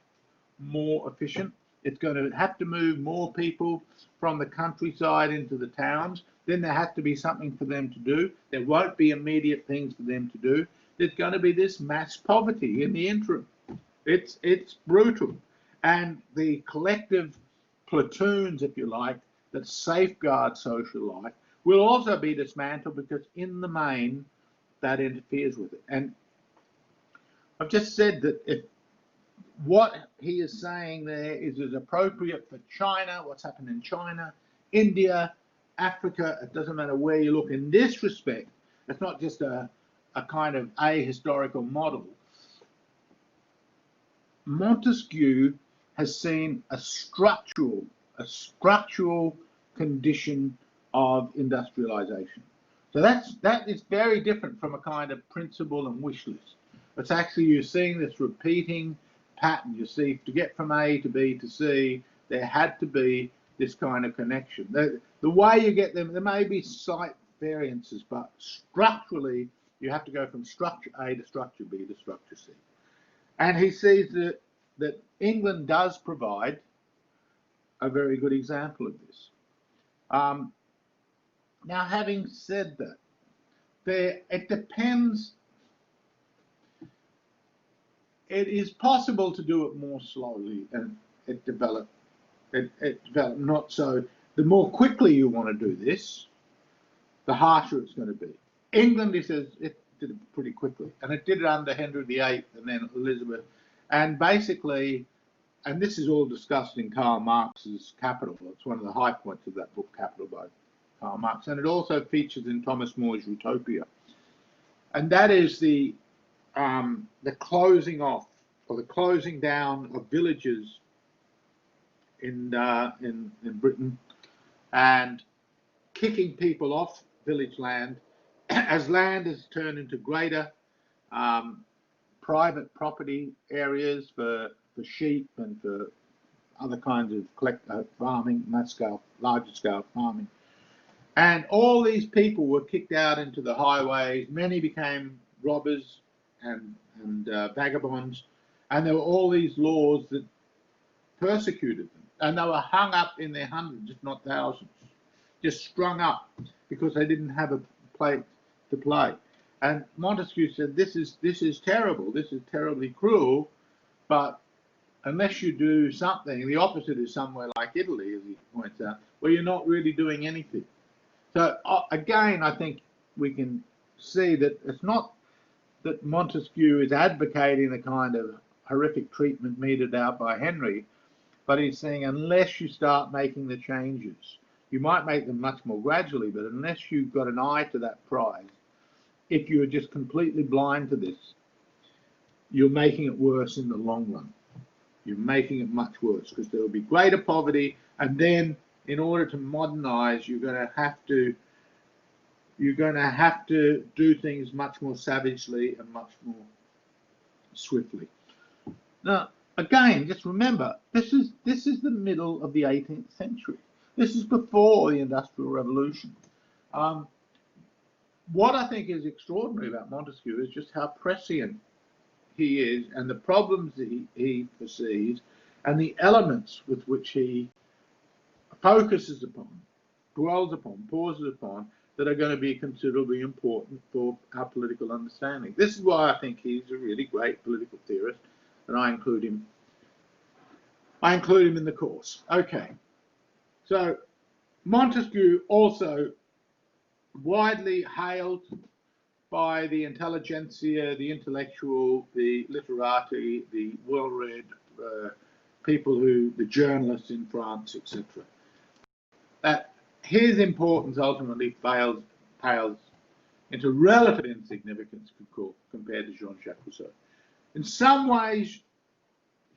more efficient. It's going to have to move more people from the countryside into the towns. Then there has to be something for them to do. There won't be immediate things for them to do. There's going to be this mass poverty in the interim. It's brutal. And the collective platoons, if you like, that safeguard social life will also be dismantled, because in the main, that interferes with it. And I've just said that if what he is saying there is as appropriate for China, what's happened in China, India, Africa, it doesn't matter where you look. In this respect, it's not just a kind of ahistorical model. Montesquieu has seen a structural condition of industrialization. So that is very different from a kind of principle and wish list. It's actually, you're seeing this repeating pattern. You see, to get from A to B to C, there had to be this kind of connection. The way you get them, there may be slight variances, but structurally, you have to go from structure A to structure B to structure C. And he sees that England does provide a very good example of this. Now, having said that, it depends. It is possible to do it more slowly, and it developed not so. The more quickly you want to do this, the harsher it's going to be. England, he says, it did it pretty quickly, and it did it under Henry VIII and then Elizabeth, and basically, and this is all discussed in Karl Marx's Capital. It's one of the high points of that book, Capital, by Karl Marx, and it also features in Thomas More's Utopia, and that is the closing off or the closing down of villages in Britain and kicking people off village land as land has turned into greater private property areas for sheep and for other kinds of farming, larger scale farming. And all these people were kicked out into the highways. Many became robbers and vagabonds. And there were all these laws that persecuted them. And they were hung up in their hundreds, if not thousands, just strung up because they didn't have a place to play. And Montesquieu said, this is terrible. This is terribly cruel. But unless you do something, the opposite is somewhere like Italy, as he points out, where you're not really doing anything. So again, I think we can see that it's not that Montesquieu is advocating the kind of horrific treatment meted out by Henry, but he's saying unless you start making the changes, you might make them much more gradually, but unless you've got an eye to that prize, if you're just completely blind to this, you're making it worse in the long run. You're making it much worse because there will be greater poverty, and then in order to modernize, you're going to have to do things much more savagely and much more swiftly. Now, again, just remember, this is the middle of the 18th century. This is before the Industrial Revolution. What I think is extraordinary about Montesquieu is just how prescient he is and the problems that he foresees and the elements with which he focuses upon, dwells upon, pauses upon, that are going to be considerably important for our political understanding. This is why I think he's a really great political theorist, and I include him in the course. Okay, so Montesquieu also widely hailed by the intelligentsia, the intellectual, the literati, the well-read people the journalists in France, etc. His importance ultimately pales into relative insignificance compared to Jean-Jacques Rousseau. In some ways,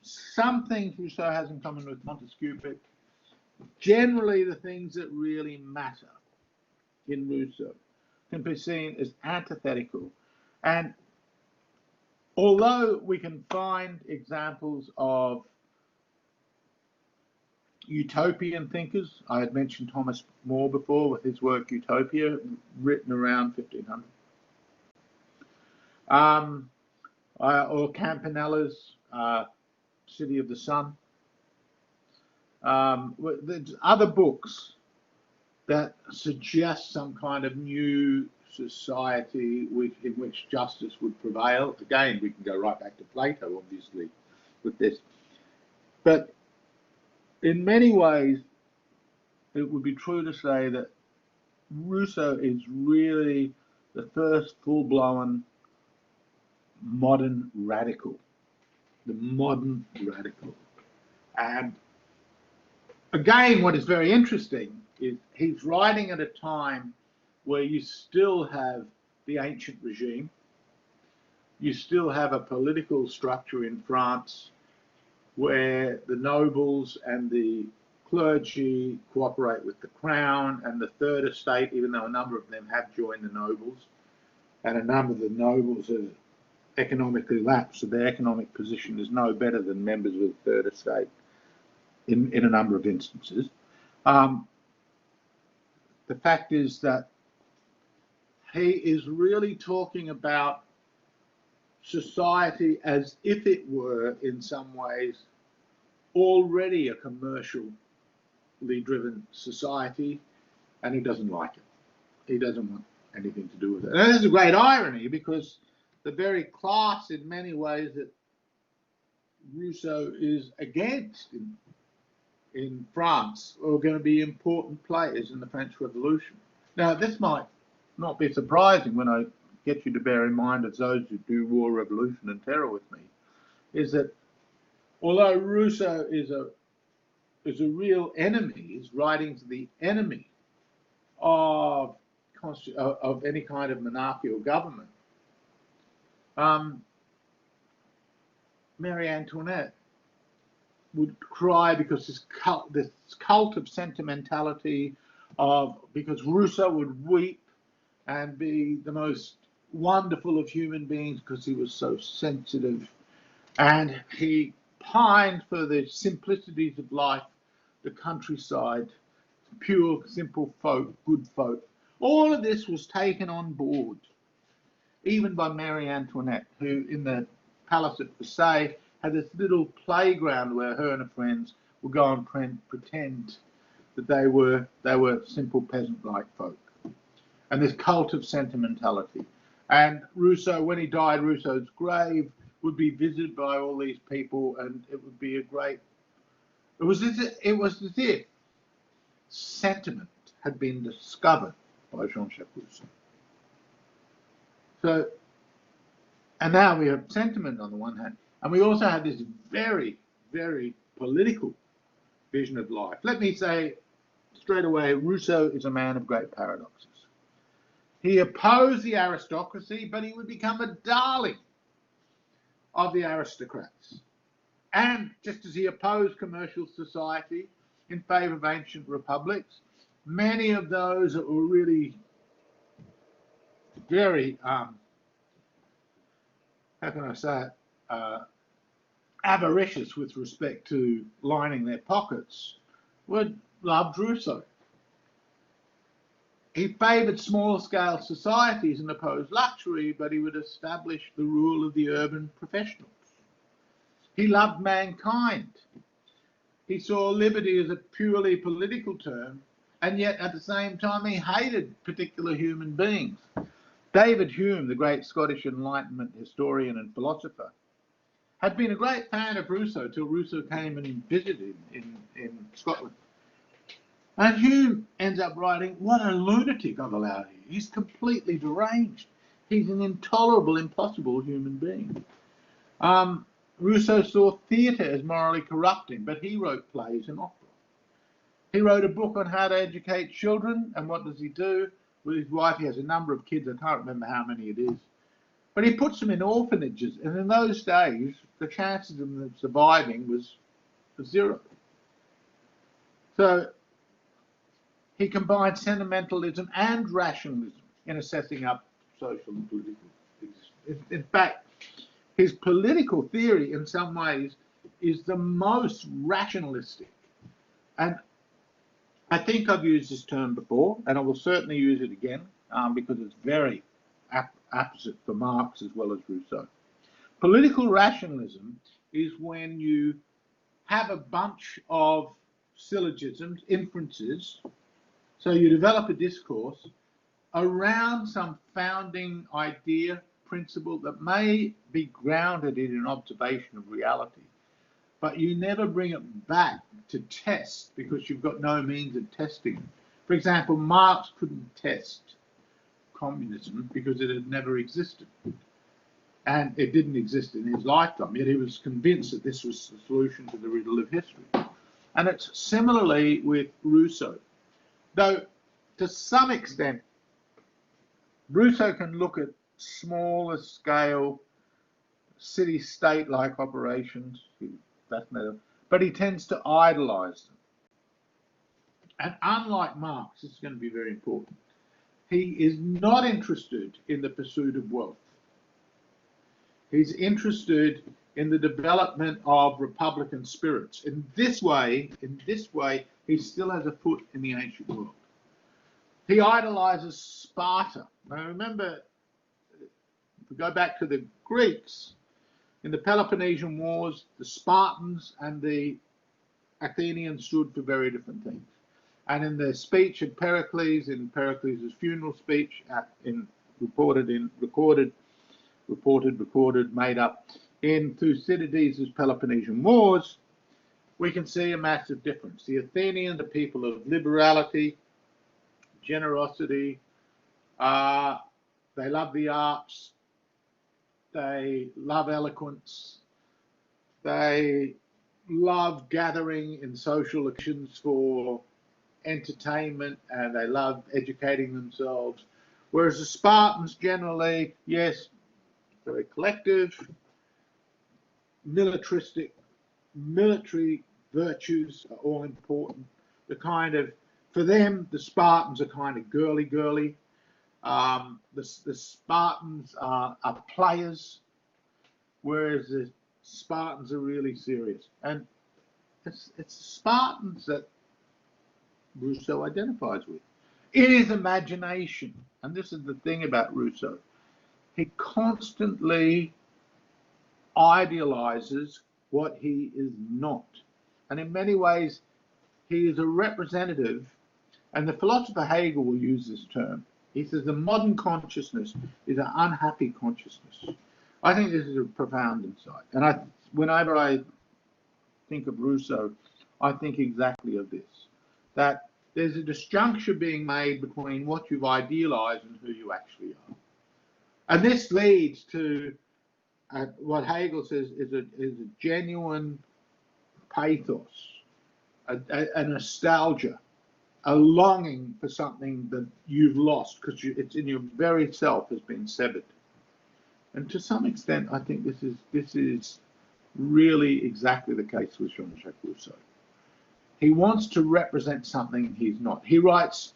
some things Rousseau has in common with Montesquieu, but generally the things that really matter in Rousseau can be seen as antithetical. And although we can find examples of utopian thinkers, I had mentioned Thomas More before with his work Utopia, written around 1500. Or Campanella's City of the Sun. There's other books that suggest some kind of new society in which justice would prevail. Again, we can go right back to Plato, obviously, with this. But in many ways, it would be true to say that Rousseau is really the first full-blown modern radical, the modern radical. And again, what is very interesting is he's writing at a time where you still have the ancient regime, you still have a political structure in France where the nobles and the clergy cooperate with the crown, and the third estate, even though a number of them have joined the nobles, and a number of the nobles are economically lapsed, so their economic position is no better than members of the third estate in a number of instances. The fact is that he is really talking about society as if it were, in some ways, already a commercially driven society, and he doesn't like it. He doesn't want anything to do with it. And there's a great irony, because the very class, in many ways, that Rousseau is against in France are going to be important players in the French Revolution. Now, this might not be surprising when I get you to bear in mind, as those who do war, revolution and terror with me, is that although Rousseau is a real enemy, is writing to the enemy of any kind of monarchy or government, Marie Antoinette would cry because this cult of sentimentality, because Rousseau would weep and be the most wonderful of human beings because he was so sensitive, and he pined for the simplicities of life, the countryside, pure, simple folk, good folk. All of this was taken on board, even by Marie Antoinette, who in the palace at Versailles had this little playground where her and her friends would go and pretend that they were simple peasant-like folk. And this cult of sentimentality. And Rousseau, when he died, Rousseau's grave would be visited by all these people, and it would be a great. It was as if sentiment had been discovered by Jean-Jacques Rousseau. So, and now we have sentiment on the one hand, and we also have this very, very political vision of life. Let me say straight away, Rousseau is a man of great paradoxes. He opposed the aristocracy, but he would become a darling of the aristocrats. And just as he opposed commercial society in favour of ancient republics, many of those that were really very, how can I say it, avaricious with respect to lining their pockets, loved Rousseau. He favoured small-scale societies and opposed luxury, but he would establish the rule of the urban professionals. He loved mankind. He saw liberty as a purely political term, and yet at the same time he hated particular human beings. David Hume, the great Scottish Enlightenment historian and philosopher, had been a great fan of Rousseau till Rousseau came and visited him in Scotland. And Hume ends up writing, what a lunatic I've allowed here. He's completely deranged. He's an intolerable, impossible human being. Rousseau saw theatre as morally corrupting, but he wrote plays and opera. He wrote a book on how to educate children, and what does he do? With his wife, he has a number of kids, I can't remember how many it is. But he puts them in orphanages, and in those days, the chances of them surviving was zero. So he combined sentimentalism and rationalism in assessing up social and political existence. In fact, his political theory, in some ways, is the most rationalistic. And I think I've used this term before, and I will certainly use it again, because it's very apposite for Marx as well as Rousseau. Political rationalism is when you have a bunch of syllogisms, inferences, so you develop a discourse around some founding idea, principle that may be grounded in an observation of reality, but you never bring it back to test because you've got no means of testing it. For example, Marx couldn't test communism because it had never existed, and it didn't exist in his lifetime, yet he was convinced that this was the solution to the riddle of history. And it's similarly with Rousseau, though to some extent Rousseau can look at smaller scale city-state like operations, fascinated, but he tends to idolize them. And unlike Marx, this is going to be very important, he is not interested in the pursuit of wealth. He's interested in the development of republican spirits. In this way, he still has a foot in the ancient world. He idolizes Sparta. Now remember, if we go back to the Greeks, in the Peloponnesian Wars, the Spartans and the Athenians stood for very different things. And in the speech of Pericles, in Pericles' funeral speech, made up in Thucydides' Peloponnesian Wars, we can see a massive difference. The Athenians are people of liberality, generosity, they love the arts, they love eloquence, they love gathering in social occasions for entertainment, and they love educating themselves. Whereas the Spartans generally, yes, very collective, militaristic, military virtues are all important. For them, the Spartans are kind of girly. The Spartans are players, whereas the Spartans are really serious. And it's the Spartans that Rousseau identifies with. In his imagination, and this is the thing about Rousseau, he constantly idealizes what he is not. And in many ways, he is a representative, and the philosopher Hegel will use this term. He says the modern consciousness is an unhappy consciousness. I think this is a profound insight. And whenever I think of Rousseau, I think exactly of this, that there's a disjuncture being made between what you've idealized and who you actually are. And this leads to what Hegel says is a genuine pathos, a nostalgia, a longing for something that you've lost because it's in your very self has been severed. And to some extent, I think this is really exactly the case with Jean-Jacques Rousseau. He wants to represent something he's not. He writes,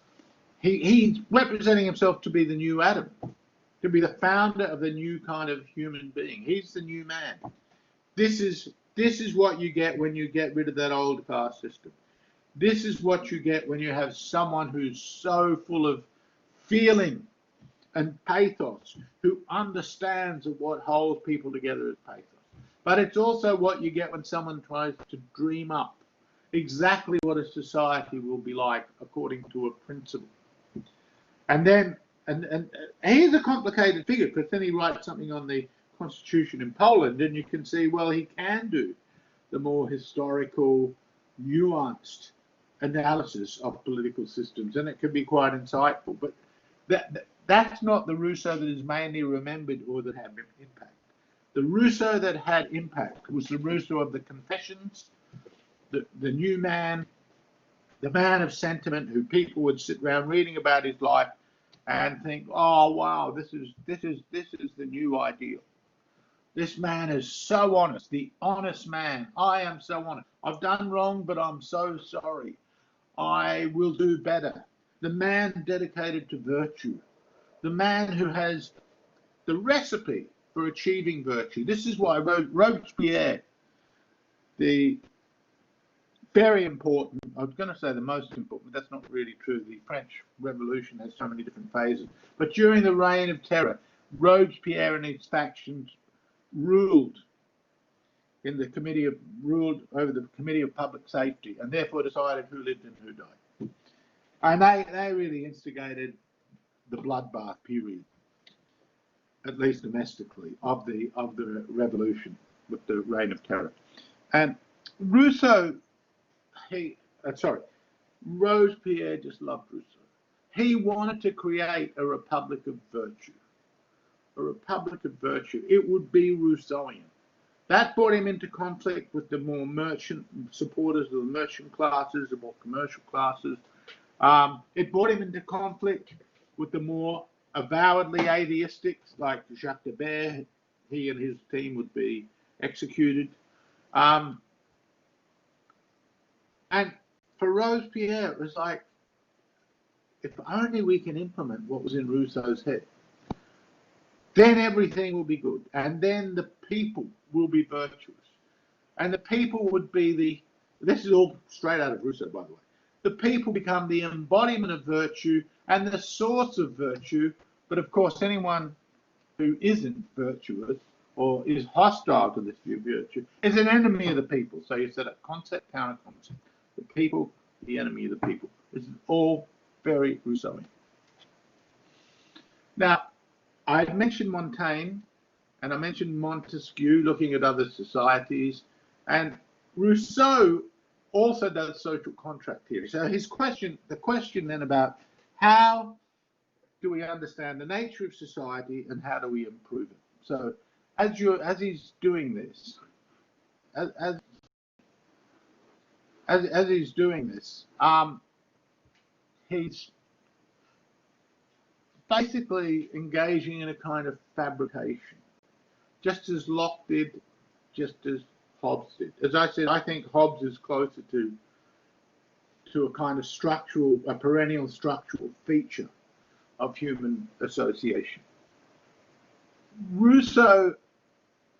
he's representing himself to be the new Adam, to be the founder of the new kind of human being. He's the new man. This is what you get when you get rid of that old caste system. This is what you get when you have someone who's so full of feeling and pathos, who understands what holds people together as pathos. But it's also what you get when someone tries to dream up exactly what a society will be like according to a principle. And then, and he's a complicated figure, because then he writes something on the constitution in Poland, and you can see, well, he can do the more historical, nuanced analysis of political systems, and it can be quite insightful. But that's not the Rousseau that is mainly remembered or that had impact. The Rousseau that had impact was the Rousseau of the Confessions, the new man, the man of sentiment, who people would sit around reading about his life and think, oh wow, this is the new ideal. This man is so honest, the honest man. I am so honest. I've done wrong, but I'm so sorry. I will do better. The man dedicated to virtue. The man who has the recipe for achieving virtue. This is why Robespierre, the very important, I was going to say the most important, but that's not really true. The French Revolution has so many different phases. But during the Reign of Terror, Robespierre and his factions ruled over the Committee of Public Safety, and therefore decided who lived and who died. And they really instigated the bloodbath period, at least domestically, of the revolution with the Reign of Terror. And Robespierre just loved Rousseau. He wanted to create a republic of virtue. A republic of virtue. It would be Rousseauian. That brought him into conflict with the more merchant supporters of the merchant classes, the more commercial classes. It brought him into conflict with the more avowedly atheistic, like Jacques Debert. He and his team would be executed. And for Robespierre, it was like, if only we can implement what was in Rousseau's head, then everything will be good. And then the people will be virtuous. And the people would be this is all straight out of Rousseau, by the way. The people become the embodiment of virtue and the source of virtue. But of course, anyone who isn't virtuous or is hostile to this view of virtue is an enemy of the people. So you set up concept, counter concept. The people, the enemy of the people. This is all very Rousseauian. Now, I mentioned Montaigne and I mentioned Montesquieu looking at other societies, and Rousseau also does social contract theory. So his question, the question then about how do we understand the nature of society and how do we improve it? So as he's doing this, as he's doing this, he's basically engaging in a kind of fabrication, just as Locke did, just as Hobbes did. As I said, I think Hobbes is closer to a kind of structural, a perennial structural feature of human association. Rousseau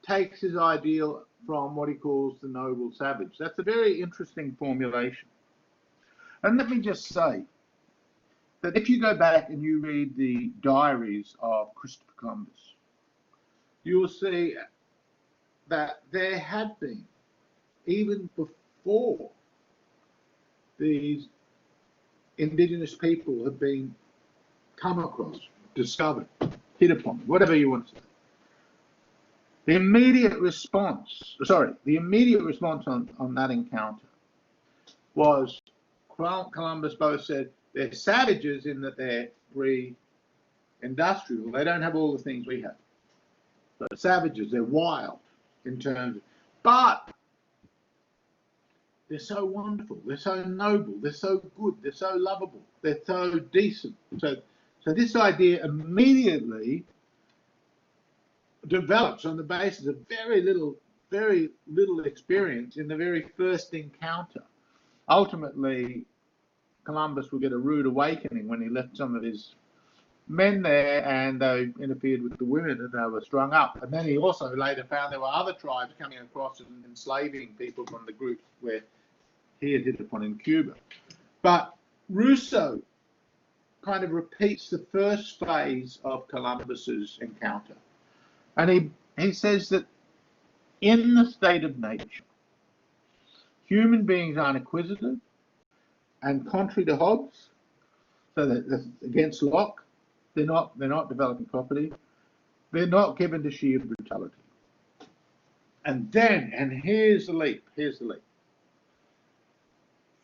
takes his ideal from what he calls the noble savage. That's a very interesting formulation. And let me just say that if you go back and you read the diaries of Christopher Columbus, you will see that there had been, even before these indigenous people have been come across, discovered, hit upon, whatever you want to say. The immediate response on that encounter was Columbus both said they're savages in that they're pre-industrial. They don't have all the things we have. They're savages, they're wild in terms of, but they're so wonderful, they're so noble, they're so good, they're so lovable, they're so decent. So this idea immediately develops on the basis of very little experience in the very first encounter. Ultimately, Columbus will get a rude awakening when he left some of his men there and they interfered with the women and they were strung up. And then he also later found there were other tribes coming across and enslaving people from the groups where he had hit upon in Cuba. But Rousseau kind of repeats the first phase of Columbus's encounter. And he says that in the state of nature, human beings are inquisitive, and contrary to Hobbes, so that's against Locke, they're not developing property, they're not given to sheer brutality. And here's the leap,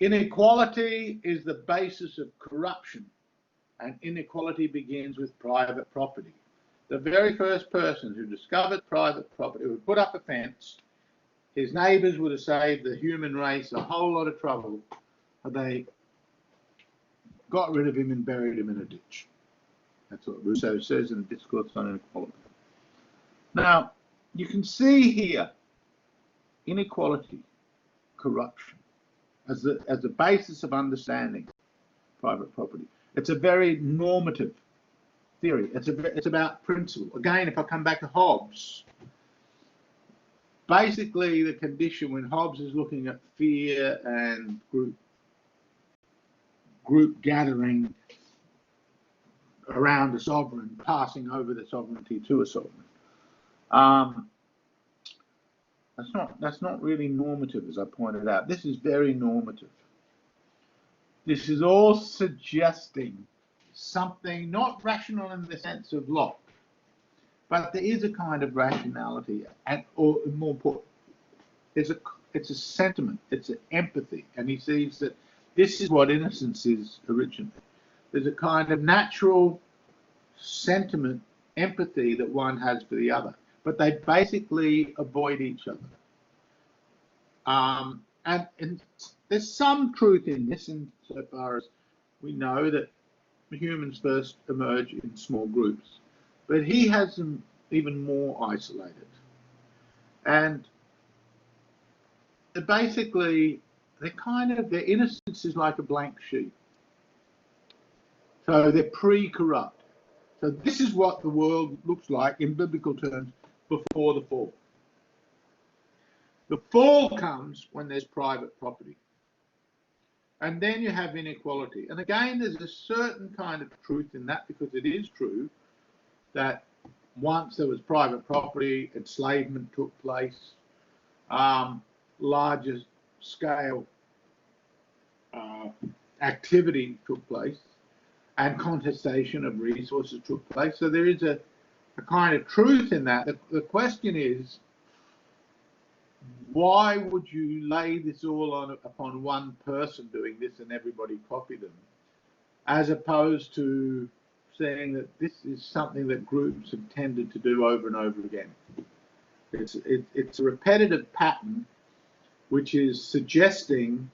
Inequality is the basis of corruption, and inequality begins with private property. The very first person who discovered private property would put up a fence. His neighbours would have saved the human race a whole lot of trouble, but they got rid of him and buried him in a ditch. That's what Rousseau says in the Discourse on Inequality. Now, you can see here inequality, corruption, as a basis of understanding private property. It's a very normative theory. It's about principle. Again, if I come back to Hobbes, basically the condition when Hobbes is looking at fear and group gathering around a sovereign, passing over the sovereignty to a sovereign. That's not really normative, as I pointed out. This is very normative. This is all suggesting something not rational in the sense of Locke, but there is a kind of rationality, or more important, it's a sentiment, it's an empathy, and he sees that this is what innocence is originally. There's a kind of natural sentiment, empathy that one has for the other, but they basically avoid each other. And there's some truth in this, insofar as we know that humans first emerge in small groups, but he has them even more isolated. And basically, their innocence is like a blank sheet. So they're pre-corrupt. So this is what the world looks like in biblical terms before the fall. The fall comes when there's private property. And then you have inequality. And again, there's a certain kind of truth in that, because it is true that once there was private property, enslavement took place, larger scale activity took place, and contestation of resources took place. So there is a kind of truth in that. The question is, why would you lay this all upon one person doing this and everybody copy them, as opposed to saying that this is something that groups have tended to do over and over again? It's a repetitive pattern which is suggesting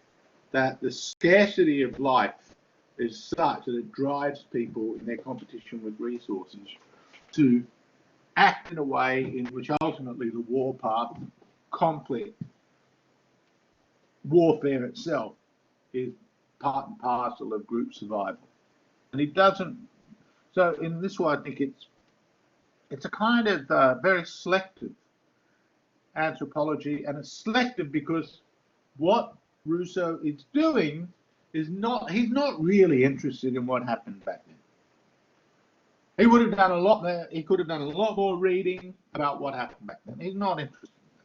that the scarcity of life is such that it drives people in their competition with resources to act in a way in which ultimately the war path, conflict, warfare itself is part and parcel of group survival. And it doesn't, so in this way I think it's a kind of very selective anthropology, and it's selective because what Rousseau is doing is he's not really interested in what happened back then. He would have done a lot more, he could have done a lot more reading about what happened back then. He's not interested in that.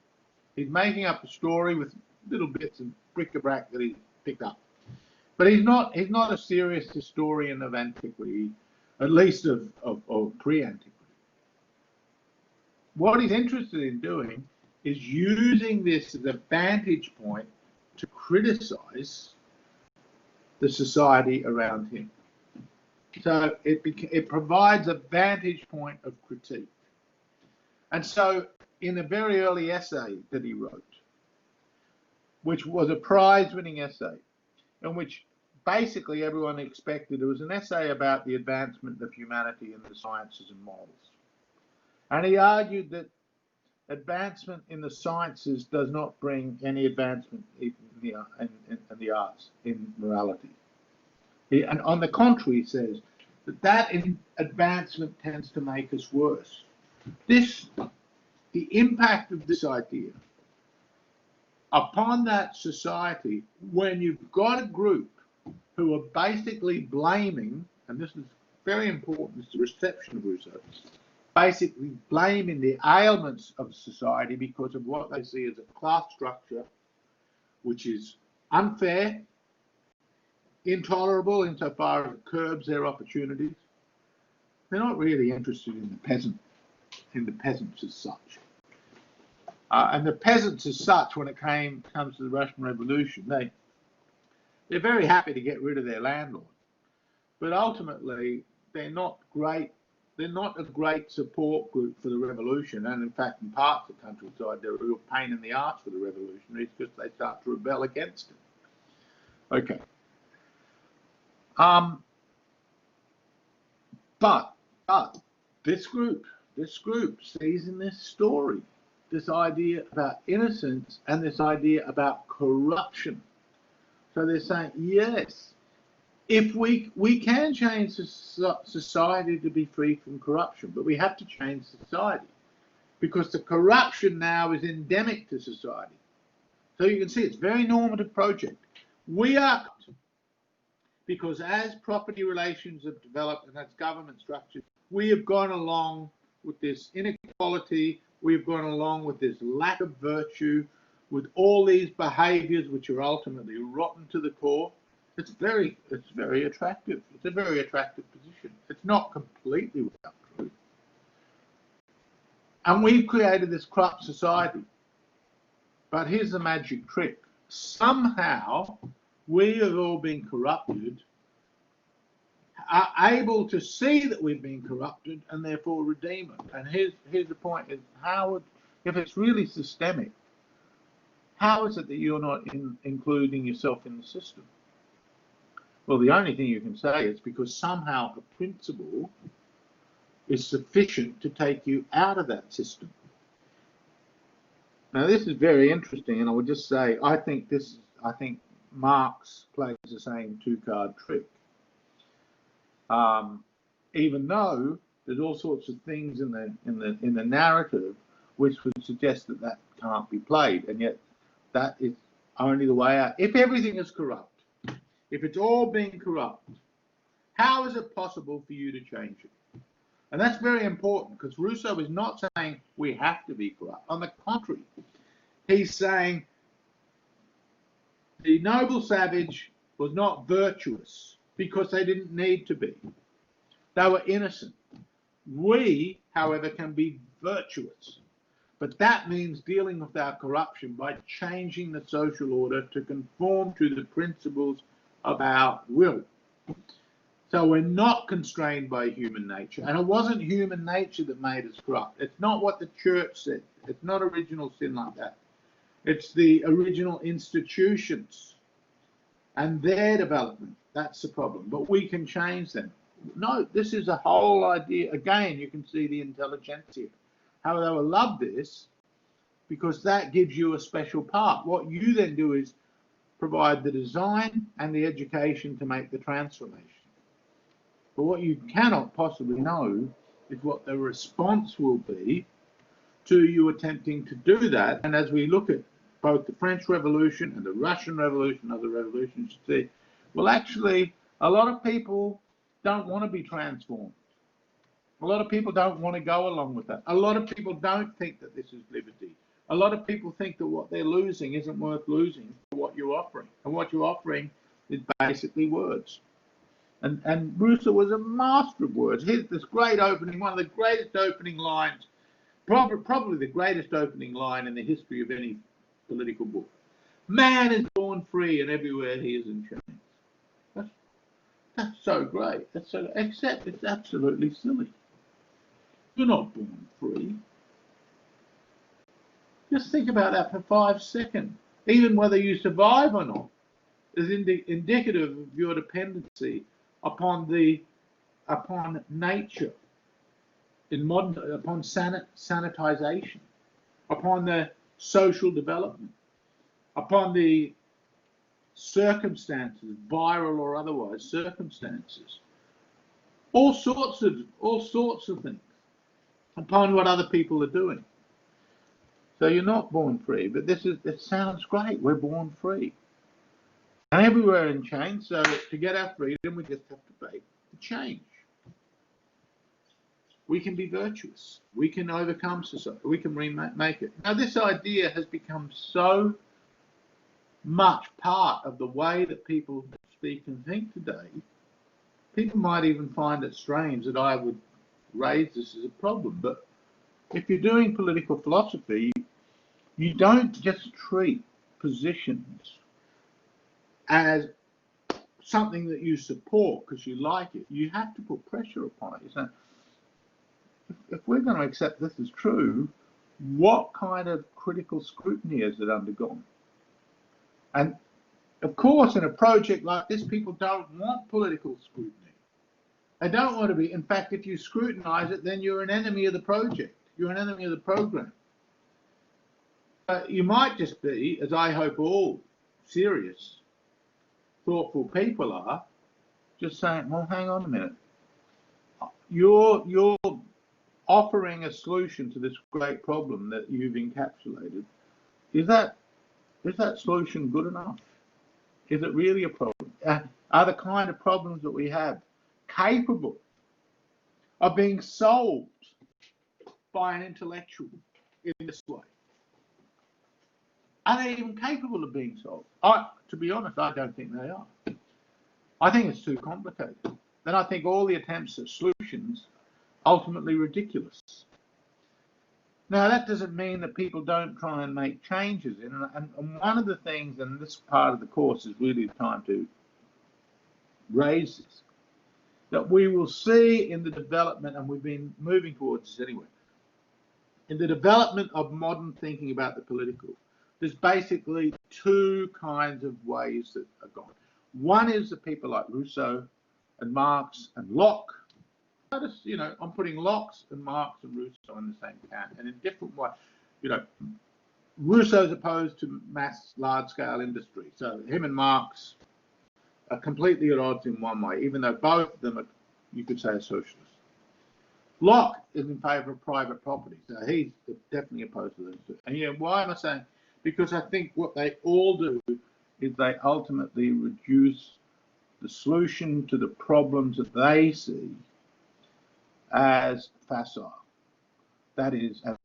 He's making up a story with little bits of bric-a-brac that he picked up. But he's not a serious historian of antiquity, at least of pre-antiquity. What he's interested in doing is using this as a vantage point to criticize the society around him. So it provides a vantage point of critique. And so in a very early essay that he wrote, which was a prize-winning essay, in which basically everyone expected, it was an essay about the advancement of humanity in the sciences and morals. And he argued that advancement in the sciences does not bring any advancement in the arts, in morality. And on the contrary, he says that advancement tends to make us worse. The impact of this idea upon that society, when you've got a group who are basically blaming, and this is very important, it's the reception of Rousseau, basically blaming the ailments of society because of what they see as a class structure which is unfair, intolerable insofar as it curbs their opportunities. They're not really interested in the peasants as such. And the peasants as such, when it comes to the Russian Revolution, they're very happy to get rid of their landlord. But ultimately, they're not a great support group for the revolution. And in fact, in parts of the countryside, they're a real pain in the arse for the revolutionaries because they start to rebel against it. Okay. But this group sees in this story this idea about innocence and this idea about corruption. So they're saying, yes, if we can change society to be free from corruption, but we have to change society because the corruption now is endemic to society. So you can see it's a very normative project. We are, because as property relations have developed and as government structures, we have gone along with this inequality, we've gone along with this lack of virtue, with all these behaviors which are ultimately rotten to the core. It's very attractive. It's a very attractive position. It's not completely without truth. And we've created this corrupt society. But here's the magic trick. Somehow, we have all been corrupted, are able to see that we've been corrupted and therefore redeem it. And here's the point, is if it's really systemic, how is it that you're not including yourself in the system? Well, the only thing you can say is because somehow a principle is sufficient to take you out of that system. Now, this is very interesting, and I would just say, I think Marx plays the same two-card trick. Even though there's all sorts of things in the narrative which would suggest that that can't be played, and yet that is only the way out. If everything is corrupt, if it's all being corrupt, how is it possible for you to change it? And that's very important, because Rousseau is not saying we have to be corrupt. On the contrary, he's saying the noble savage was not virtuous because they didn't need to be. They were innocent. We, however, can be virtuous. But that means dealing with our corruption by changing the social order to conform to the principles of our will. So we're not constrained by human nature. And it wasn't human nature that made us corrupt. It's not what the church said. It's not original sin like that. It's the original institutions and their development. That's the problem. But we can change them. No, this is a whole idea. Again, you can see the intelligentsia, how they will love this, because that gives you a special part. What you then do is provide the design and the education to make the transformation. But what you cannot possibly know is what the response will be to you attempting to do that. And as we look at both the French Revolution and the Russian Revolution, other revolutions, you see, well, actually, a lot of people don't want to be transformed. A lot of people don't want to go along with that. A lot of people don't think that this is liberty. A lot of people think that what they're losing isn't worth losing for what you're offering. And what you're offering is basically words. And Rousseau was a master of words. Here's this great opening, one of the greatest opening lines, probably the greatest opening line in the history of any political book. Man is born free, and everywhere he is in chains. That's so great. That's so, except it's absolutely silly. You're not born free. Just think about that for 5 seconds. Even whether you survive or not is indicative of your dependency upon nature, upon sanitization, upon the social development, upon the circumstances, viral or otherwise circumstances, all sorts of things, upon what other people are doing. So you're not born free, but it sounds great. We're born free. And everywhere in chains, so to get our freedom, we just have to pay the change. We can be virtuous. We can overcome society. We can remake it. Now, this idea has become so much part of the way that people speak and think today. People might even find it strange that I would raise this as a problem. But if you're doing political philosophy, you don't just treat positions as something that you support because you like it. You have to put pressure upon it. So if we're going to accept this as true, what kind of critical scrutiny has it undergone? And of course, in a project like this, people don't want political scrutiny. They don't want to be. In fact, if you scrutinize it, then you're an enemy of the project. You're an enemy of the program. You might just be, as I hope all serious, thoughtful people are, just saying, well, hang on a minute. You're offering a solution to this great problem that you've encapsulated. Is that solution good enough? Is it really a problem? Are the kind of problems that we have capable of being solved by an intellectual in this way? Are they even capable of being solved? To be honest, I don't think they are. I think it's too complicated. Then I think all the attempts at solutions ultimately ridiculous. Now, that doesn't mean that people don't try and make changes. And one of the things, and this part of the course is really the time to raise this, that we will see in the development, and we've been moving towards this anyway, in the development of modern thinking about the political, there's basically two kinds of ways that are gone. One is the people like Rousseau and Marx and Locke. Notice, I'm putting Locke and Marx and Rousseau in the same can, and in different ways. Rousseau's opposed to mass large-scale industry. So him and Marx are completely at odds in one way, even though both of them are, you could say, are socialists. Locke is in favour of private property, so he's definitely opposed to this. And yeah, why am I saying? Because I think what they all do is they ultimately reduce the solution to the problems that they see as facile. That is, as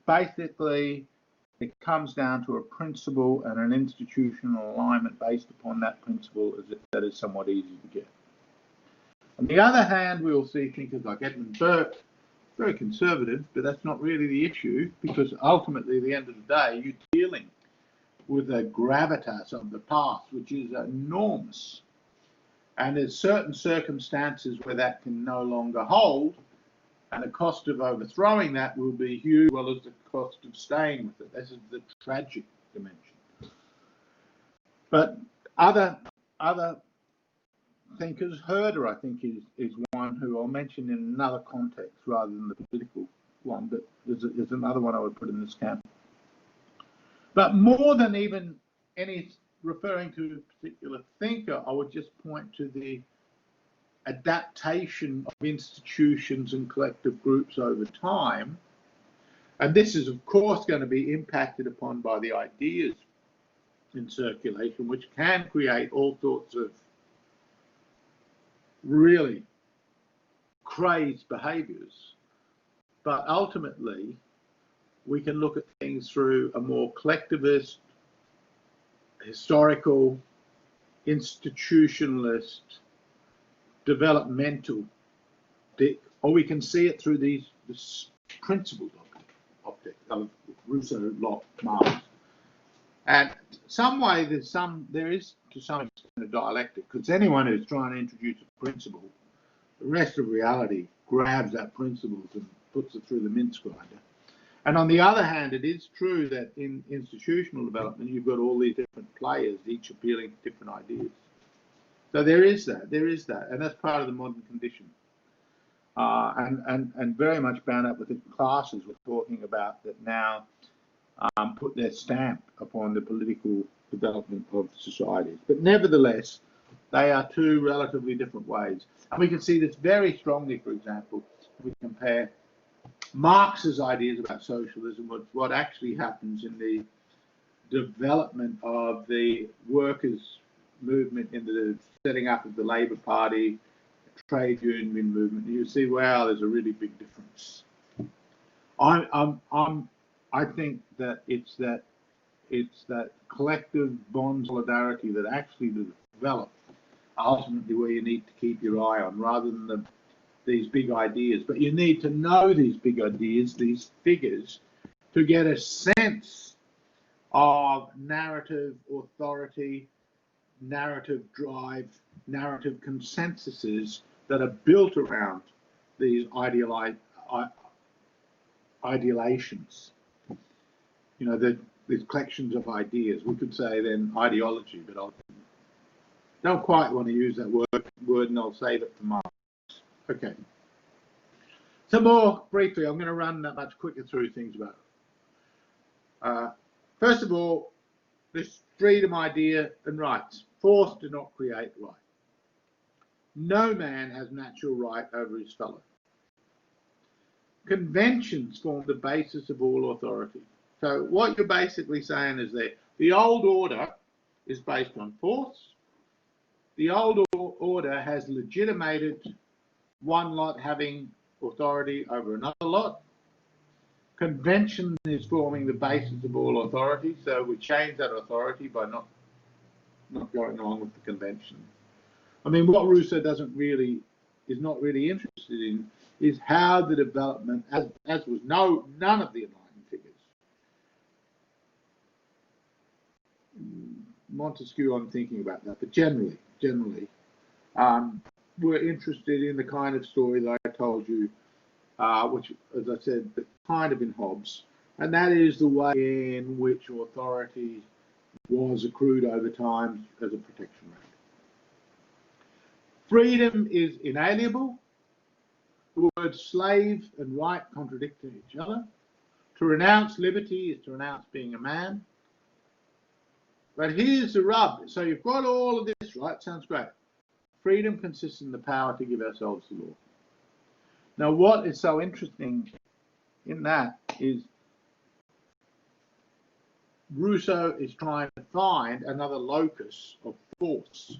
basically it comes down to a principle and an institutional alignment based upon that principle that is somewhat easy to get. On the other hand, we will see thinkers like Edmund Burke, very conservative, but that's not really the issue, because ultimately, at the end of the day, you're dealing with the gravitas of the past, which is enormous. And there's certain circumstances where that can no longer hold, and the cost of overthrowing that will be huge, as well as the cost of staying with it. This is the tragic dimension. But other thinkers, Herder, I think, is one who I'll mention in another context rather than the political one, but there's another one I would put in this camp. But more than even any referring to a particular thinker, I would just point to the adaptation of institutions and collective groups over time. And this is, of course, going to be impacted upon by the ideas in circulation, which can create all sorts of really crazed behaviours. But ultimately, we can look at things through a more collectivist, historical, institutionalist, developmental, or we can see it through this principled optic of Rousseau, Locke, Marx. And some way there is to some extent a dialectic, because anyone who's trying to introduce a principle, the rest of reality grabs that principle and puts it through the mince grinder. And on the other hand, it is true that in institutional development, you've got all these different players, each appealing to different ideas. So there is that, and that's part of the modern condition. And very much bound up with the classes we're talking about that now put their stamp upon the political development of societies. But nevertheless, they are two relatively different ways. And we can see this very strongly, for example, if we compare Marx's ideas about socialism with what actually happens in the development of the workers' movement in the setting up of the Labour Party, trade union movement. You see, wow, there's a really big difference. I think that it's that collective bond solidarity that actually develop ultimately where you need to keep your eye on, rather than these big ideas. But you need to know these big ideas, these figures, to get a sense of narrative authority, narrative drive, narrative consensuses that are built around these idealations. You know, these collections of ideas. We could say then ideology, but I don't quite want to use that word, and I'll save it for Marx. Okay. So more briefly, I'm going to run that much quicker through things about it. First of all, this freedom idea and rights. Force do not create right. No man has natural right over his fellow. Conventions form the basis of all authority. So what you're basically saying is that the old order is based on force. The old order has legitimated one lot having authority over another lot. Convention is forming the basis of all authority, so we change that authority by not going along with the convention. I mean, what Rousseau is not really interested in is how the development, as was none of the enlightened figures. Montesquieu, I'm thinking about that, but generally, we're interested in the kind of story that I told you, which, as I said, but kind of in Hobbes, and that is the way in which authority was accrued over time as a protection right. Freedom is inalienable. The words slave and right contradict each other. To renounce liberty is to renounce being a man. But here's the rub. So you've got all of this, right? Sounds great. Freedom consists in the power to give ourselves the law. Now, what is so interesting in that is Rousseau is trying to find another locus of force,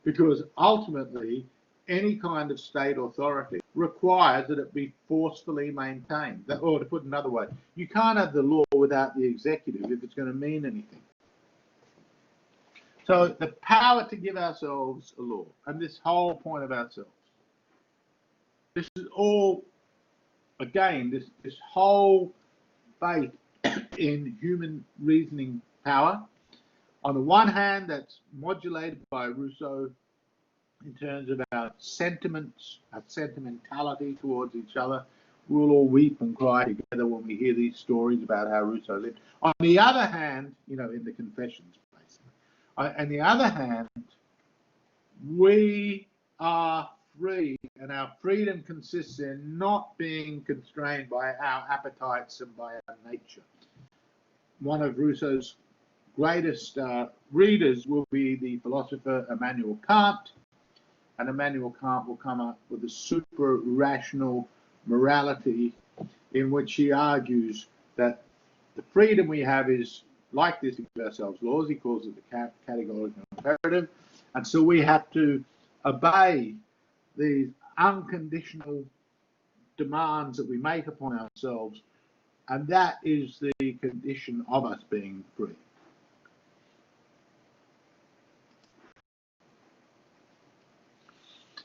because ultimately any kind of state authority requires that it be forcefully maintained. Or to put it another way, you can't have the law without the executive if it's going to mean anything. So the power to give ourselves a law, and this whole point of ourselves, this is all, again, this whole faith in human reasoning power. On the one hand, that's modulated by Rousseau in terms of our sentiments, our sentimentality towards each other. We'll all weep and cry together when we hear these stories about how Rousseau lived. On the other hand, in the Confessions, basically. On the other hand, we are free, and our freedom consists in not being constrained by our appetites and by our nature. One of Rousseau's greatest readers will be the philosopher Immanuel Kant, and Immanuel Kant will come up with a super rational morality in which he argues that the freedom we have is like this to give ourselves laws. He calls it the categorical imperative, and so we have to obey these unconditional demands that we make upon ourselves, and that is the condition of us being free.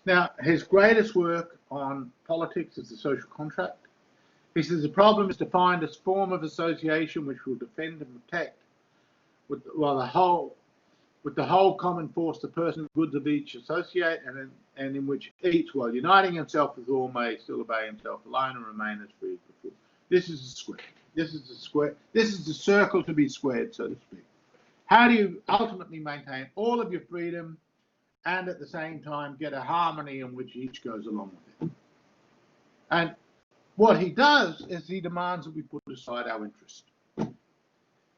Now, his greatest work on politics is The Social Contract. He says the problem is to find a form of association which will defend and protect with the whole common force the personal goods of each associate, and in which each, while uniting himself with all, may still obey himself alone and remain as free as before. This is a square. This is a square. This is the circle to be squared, so to speak. How do you ultimately maintain all of your freedom and at the same time get a harmony in which each goes along with it? And what he does is he demands that we put aside our interest.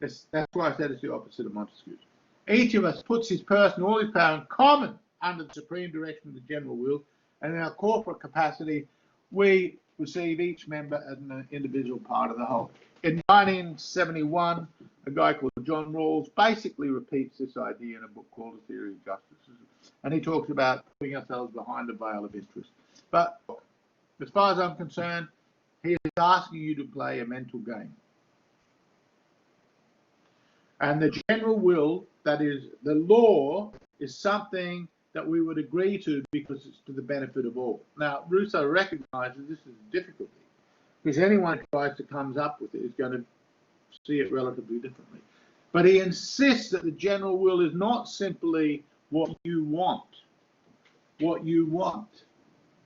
That's why I said it's the opposite of Montesquieu. Each of us puts his person, all his power in common under the supreme direction of the general will, and in our corporate capacity, we receive each member as an individual part of the whole. In 1971, a guy called John Rawls basically repeats this idea in a book called The Theory of Justice, and he talks about putting ourselves behind a veil of interest. But as far as I'm concerned, he is asking you to play a mental game. And the general will, that is, the law, is something that we would agree to because it's to the benefit of all. Now, Rousseau recognizes this is a difficulty, because anyone who tries to come up with it is going to see it relatively differently. But he insists that the general will is not simply what you want,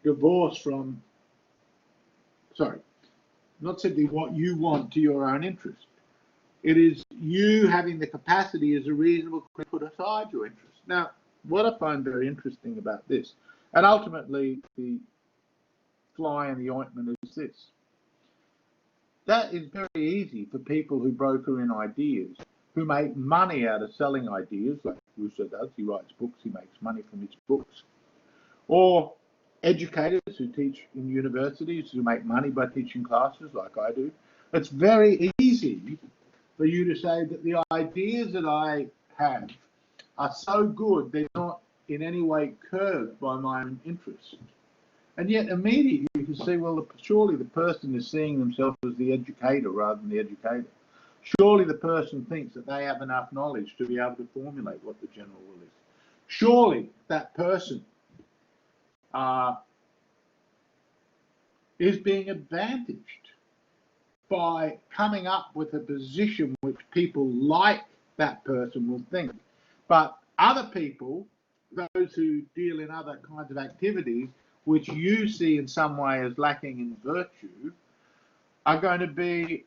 divorced from, not simply what you want to your own interest. It is you having the capacity as a reasonable to put aside your interest. Now, what I find very interesting about this, and ultimately the fly in the ointment, is this. That is very easy for people who broker in ideas, who make money out of selling ideas, like Rousseau does. He writes books, he makes money from his books. Or educators who teach in universities, who make money by teaching classes, like I do. It's very easy for you to say that the ideas that I have are so good they're not in any way curbed by my own interest. And yet immediately you can see, well, surely the person is seeing themselves as the educator rather than the educator. Surely the person thinks that they have enough knowledge to be able to formulate what the general will is. Surely that person is being advantaged by coming up with a position which people like that person will think. But other people, those who deal in other kinds of activities, which you see in some way as lacking in virtue, are going to be,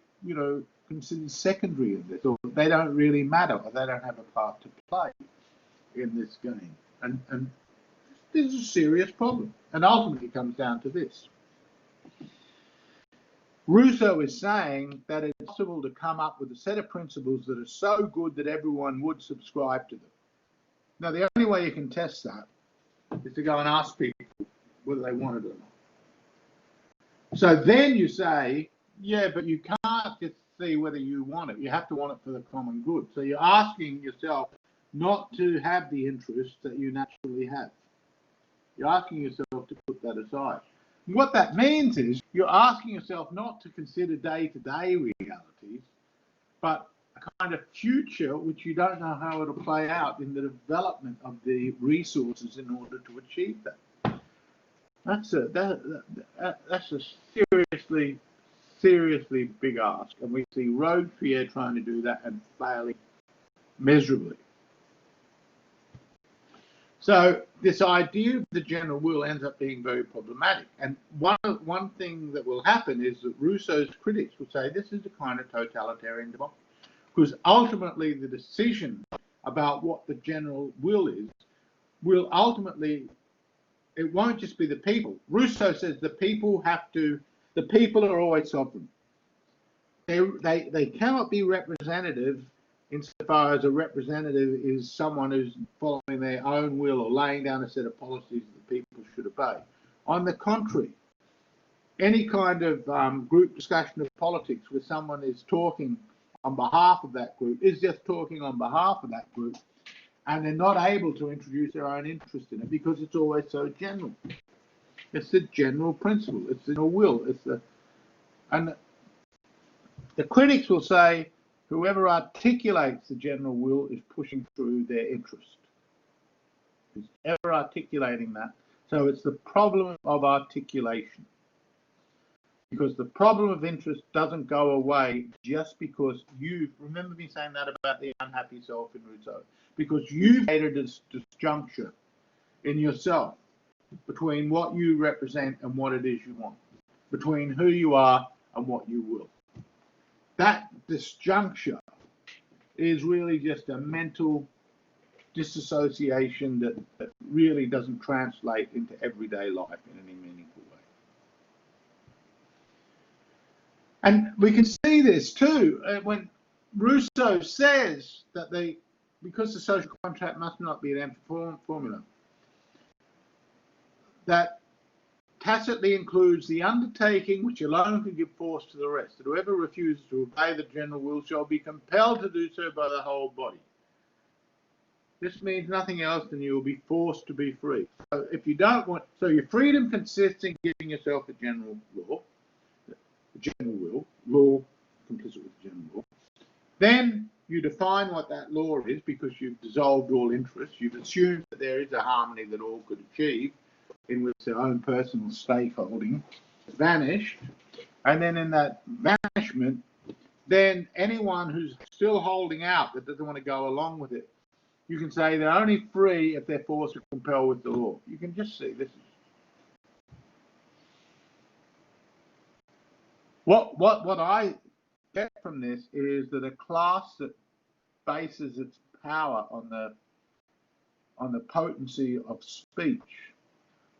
considered secondary in this, or they don't really matter, or they don't have a part to play in this game. And this is a serious problem. And ultimately it comes down to this. Rousseau is saying that it's possible to come up with a set of principles that are so good that everyone would subscribe to them. Now, the only way you can test that is to go and ask people whether they want it or not. So then you say, yeah, but you can't just see whether you want it. You have to want it for the common good. So you're asking yourself not to have the interests that you naturally have. You're asking yourself to put that aside. And what that means is you're asking yourself not to consider day-to-day realities, but a kind of future which you don't know how it'll play out in the development of the resources in order to achieve that. That's a seriously big ask, and we see Robespierre trying to do that and failing miserably. So this idea of the general will ends up being very problematic. And one thing that will happen is that Rousseau's critics will say this is a kind of totalitarian democracy, because ultimately the decision about what the general will is will ultimately, it won't just be the people. Rousseau says the people are always sovereign. They cannot be representative insofar as a representative is someone who's following their own will or laying down a set of policies that the people should obey. On the contrary, any kind of group discussion of politics where someone is talking on behalf of that group is just talking on behalf of that group, and they're not able to introduce their own interest in it because it's always so general. It's the general principle. It's the will. And the critics will say whoever articulates the general will is pushing through their interest. Who's ever articulating that. So it's the problem of articulation. Because the problem of interest doesn't go away just because remember me saying that about the unhappy self in Rousseau, because you've created this disjuncture in yourself between what you represent and what it is you want, between who you are and what you will. That disjuncture is really just a mental disassociation that really doesn't translate into everyday life in any meaningful way. And we can see this too when Rousseau says that because the social contract must not be an empty formula, that tacitly includes the undertaking which alone can give force to the rest, that whoever refuses to obey the general will shall be compelled to do so by the whole body. This means nothing else than you will be forced to be free. So if you don't want, so your freedom consists in giving yourself a general law, the general will, law complicit with the general law. Then you define what that law is because you've dissolved all interest. You've assumed that there is a harmony that all could achieve, in which their own personal stakeholding has vanished. And then in that vanishment, then anyone who's still holding out that doesn't want to go along with it, you can say they're only free if they're forced or compelled with the law. You can just see this. What I get from this is that a class that bases its power on the potency of speech,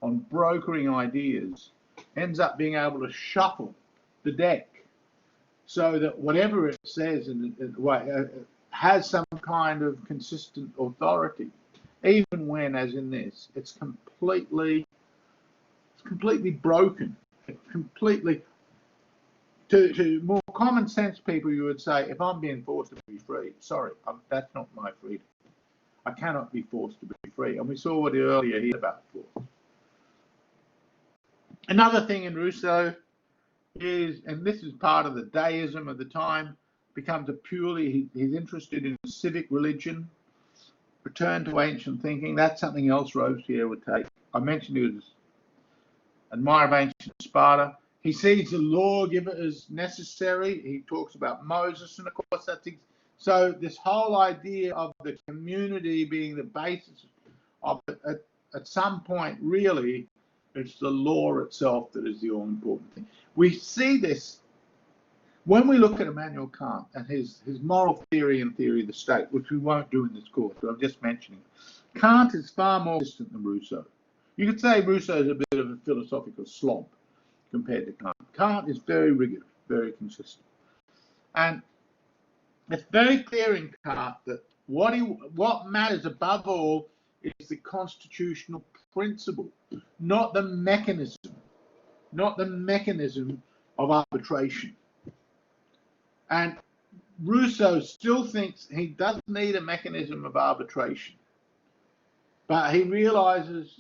on brokering ideas, ends up being able to shuffle the deck so that whatever it says has some kind of consistent authority, even when, as in this, it's completely broken. Completely. To more common sense people, you would say, if I'm being forced to be free, sorry, that's not my freedom. I cannot be forced to be free. And we saw what earlier he said about force. Another thing in Rousseau is, and this is part of the deism of the time, becomes he's interested in civic religion, return to ancient thinking. That's something else Robespierre would take. I mentioned he was an admirer of ancient Sparta. He sees the lawgiver as necessary. He talks about Moses, and of course that's so this whole idea of the community being the basis of it, at some point, really, it's the law itself that is the all-important thing. We see this when we look at Immanuel Kant and his moral theory and theory of the state, which we won't do in this course, but I'm just mentioning it. Kant is far more distant than Rousseau. You could say Rousseau is a bit of a philosophical slob, compared to Kant. Kant is very rigorous, very consistent. And it's very clear in Kant that what matters above all is the constitutional principle, not the mechanism of arbitration. And Rousseau still thinks he doesn't need a mechanism of arbitration, but he realizes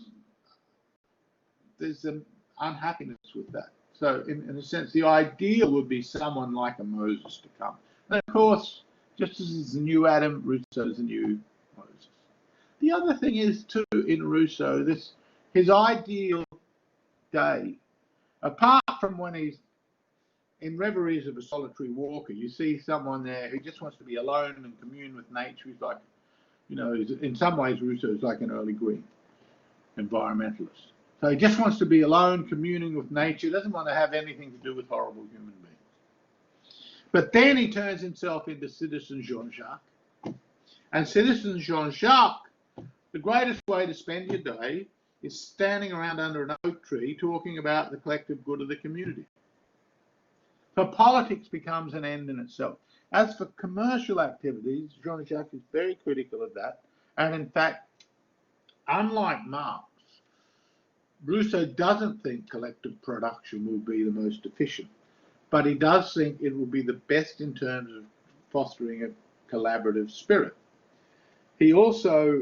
there's an unhappiness with that. So in a sense, the ideal would be someone like a Moses to come. And of course, just as is the new Adam, Rousseau is the new Moses. The other thing is too, in Rousseau, his ideal day, apart from when he's in Reveries of a Solitary Walker, you see someone there who just wants to be alone and commune with nature. He's like, in some ways, Rousseau is like an early Green environmentalist. So he just wants to be alone, communing with nature, doesn't want to have anything to do with horrible human beings. But then he turns himself into Citizen Jean-Jacques. And Citizen Jean-Jacques, the greatest way to spend your day is standing around under an oak tree talking about the collective good of the community. So politics becomes an end in itself. As for commercial activities, Jean-Jacques is very critical of that. And in fact, unlike Marx, Rousseau doesn't think collective production will be the most efficient, but he does think it will be the best in terms of fostering a collaborative spirit. He also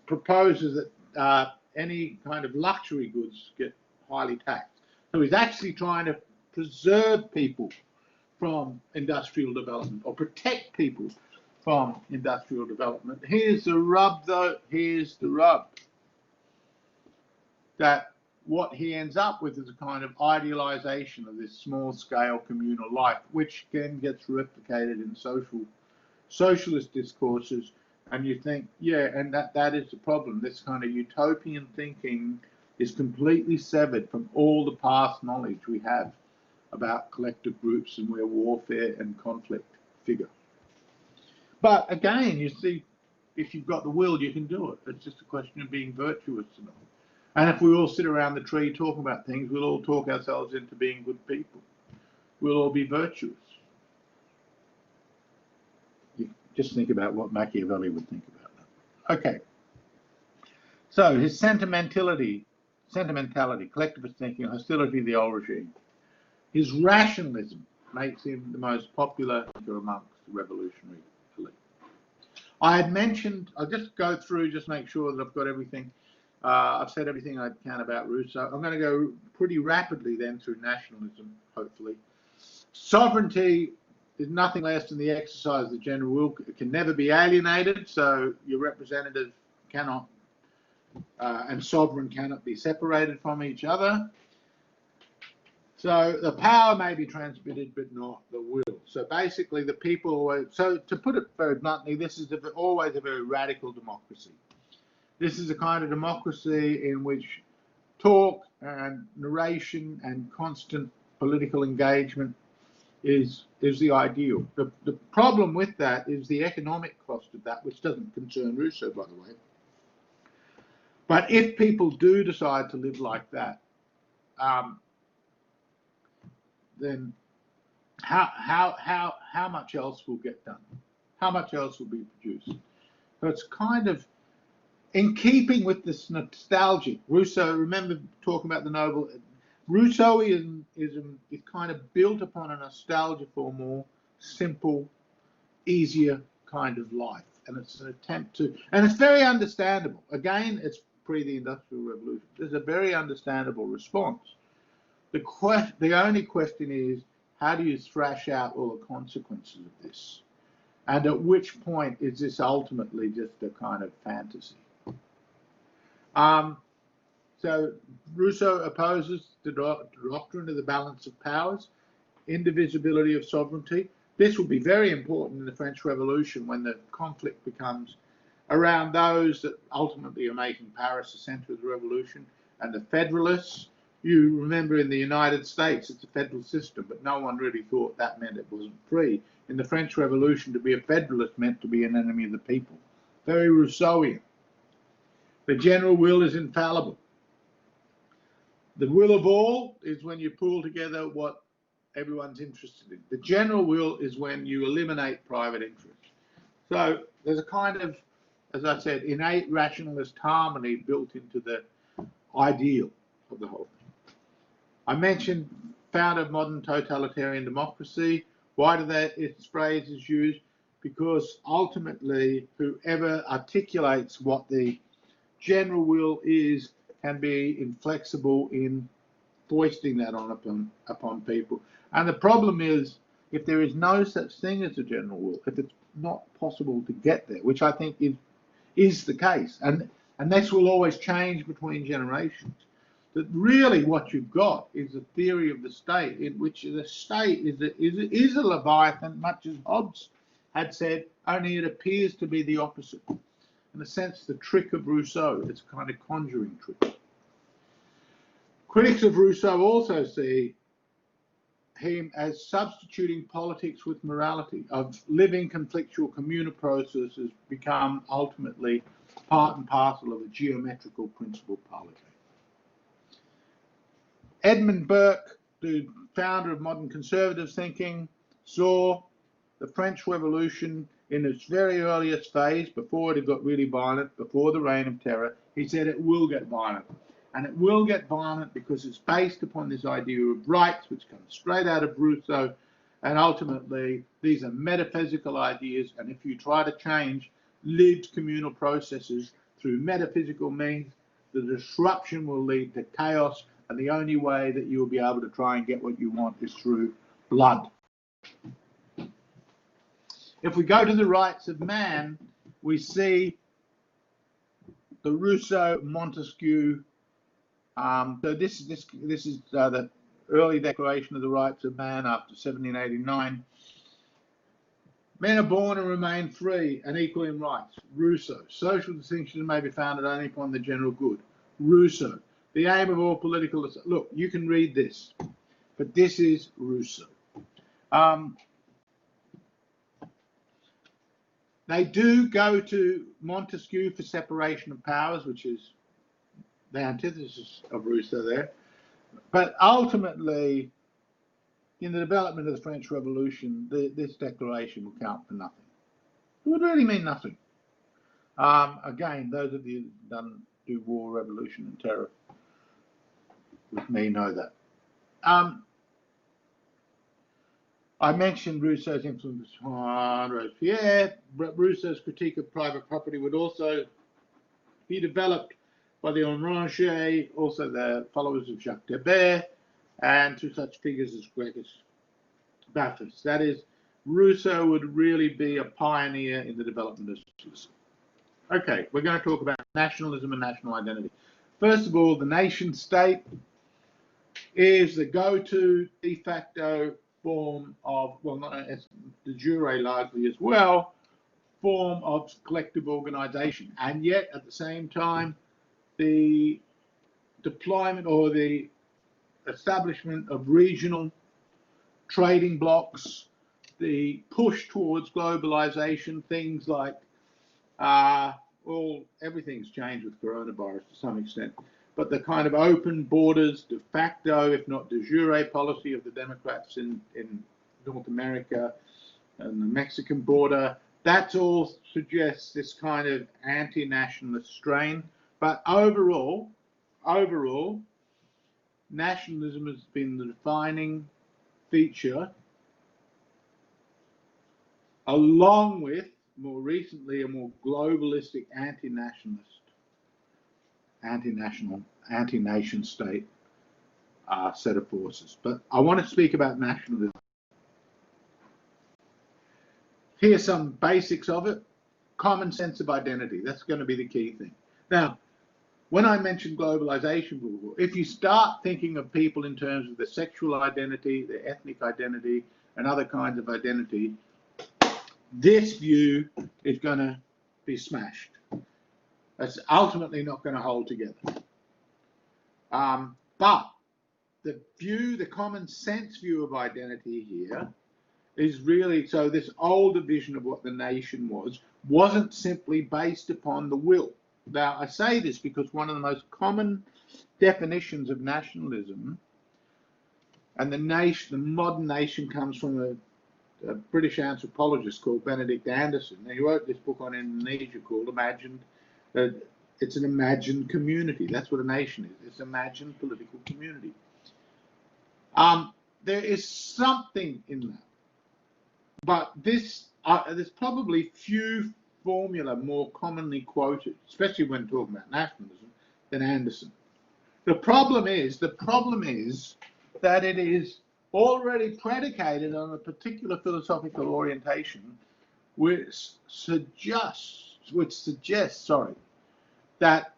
proposes that any kind of luxury goods get highly taxed. So he's actually trying to preserve people from industrial development or protect people from industrial development. Here's the rub, though. Here's the rub. That what he ends up with is a kind of idealization of this small-scale communal life, which then gets replicated in socialist discourses. And you think, yeah, and that is the problem. This kind of utopian thinking is completely severed from all the past knowledge we have about collective groups and where warfare and conflict figure. But again, you see, if you've got the will, you can do it. It's just a question of being virtuous enough. And if we all sit around the tree talking about things, we'll all talk ourselves into being good people. We'll all be virtuous. You just think about what Machiavelli would think about that. Okay. So his sentimentality, collectivist thinking, hostility to the old regime. His rationalism makes him the most popular thinker amongst the revolutionary elite. I had mentioned, I'll just go through, just make sure that I've got everything. I've said everything I can about Rousseau. I'm going to go pretty rapidly then through nationalism, hopefully. Sovereignty is nothing less than the exercise of the general will. It can never be alienated, so your representative cannot and sovereign cannot be separated from each other. So the power may be transmitted, but not the will. So basically the people always, so to put it very bluntly, this is always a very radical democracy. This is a kind of democracy in which talk and narration and constant political engagement is the ideal. The problem with that is the economic cost of that, which doesn't concern Rousseau, by the way. But if people do decide to live like that, then how much else will get done? How much else will be produced? So it's kind of in keeping with this nostalgic. Rousseau, remember talking about the noble, Rousseauism is kind of built upon a nostalgia for a more simple, easier kind of life. And it's an attempt to, and it's very understandable. Again, it's pre the Industrial Revolution. There's a very understandable response. The only question is, how do you thrash out all the consequences of this? And at which point is this ultimately just a kind of fantasy? So Rousseau opposes the doctrine of the balance of powers, indivisibility of sovereignty. This will be very important in the French Revolution when the conflict becomes around those that ultimately are making Paris the center of the revolution and the Federalists. You remember in the United States, it's a federal system, but no one really thought that meant it wasn't free. In the French Revolution, to be a federalist meant to be an enemy of the people. Very Rousseauian. The general will is infallible. The will of all is when you pull together what everyone's interested in. The general will is when you eliminate private interest. So there's a kind of, as I said, innate rationalist harmony built into the ideal of the whole thing. I mentioned founder of modern totalitarian democracy. Why do its phrase is used? Because ultimately, whoever articulates what the general will is can be inflexible in foisting that upon people. And the problem is, if there is no such thing as a general will, if it's not possible to get there, which I think is the case, and this will always change between generations, that really what you've got is a theory of the state in which the state is a leviathan, much as Hobbes had said, only it appears to be the opposite. In a sense, the trick of Rousseau, it's a kind of conjuring trick. Critics of Rousseau also see him as substituting politics with morality, of living conflictual communal processes become ultimately part and parcel of a geometrical principle polity. Edmund Burke, the founder of modern conservative thinking, saw the French Revolution in its very earliest phase, before it had got really violent, before the Reign of Terror. He said it will get violent. And it will get violent because it's based upon this idea of rights, which comes straight out of Rousseau. And ultimately, these are metaphysical ideas. And if you try to change lived communal processes through metaphysical means, the disruption will lead to chaos. And the only way that you'll be able to try and get what you want is through blood. If we go to the rights of man, we see the Rousseau, Montesquieu. So this is the early Declaration of the Rights of Man after 1789. Men are born and remain free and equal in rights. Rousseau. Social distinctions may be founded only upon the general good. Rousseau. The aim of all political... Look, you can read this, but this is Rousseau. They do go to Montesquieu for separation of powers, which is the antithesis of Rousseau there. But ultimately, in the development of the French Revolution, this declaration will count for nothing. It would really mean nothing. Again, those of you who do war, revolution, and terror with me know that. I mentioned Rousseau's influence on Robespierre. Rousseau's critique of private property would also be developed by the Enragés, also the followers of Jacques Debert, and to such figures as Gregis Bathurst. That is, Rousseau would really be a pioneer in the development of socialism. Okay, we're going to talk about nationalism and national identity. First of all, the nation state is the go-to de facto form of, well, not as de jure largely as well, form of collective organization. And yet, at the same time, the deployment or the establishment of regional trading blocks, the push towards globalization, things like everything's changed with coronavirus to some extent, but the kind of open borders, de facto, if not de jure, policy of the Democrats in North America and the Mexican border, that all suggests this kind of anti-nationalist strain. But overall, nationalism has been the defining feature, along with, more recently, a more globalistic anti-nation state set of forces. But I want to speak about nationalism. Here's some basics of it. Common sense of identity. That's going to be the key thing. Now, when I mention globalization, if you start thinking of people in terms of their sexual identity, their ethnic identity, and other kinds of identity, this view is going to be smashed. That's ultimately not going to hold together. But the common sense view of identity here is really, so this older vision of what the nation wasn't simply based upon the will. Now, I say this because one of the most common definitions of nationalism, and the modern nation comes from a British anthropologist called Benedict Anderson. Now, he wrote this book on Indonesia called it's an imagined community. That's what a nation is. It's an imagined political community. There is something in that, but there's probably few formula more commonly quoted, especially when talking about nationalism, than Anderson. The problem is that it is already predicated on a particular philosophical orientation, which suggests, that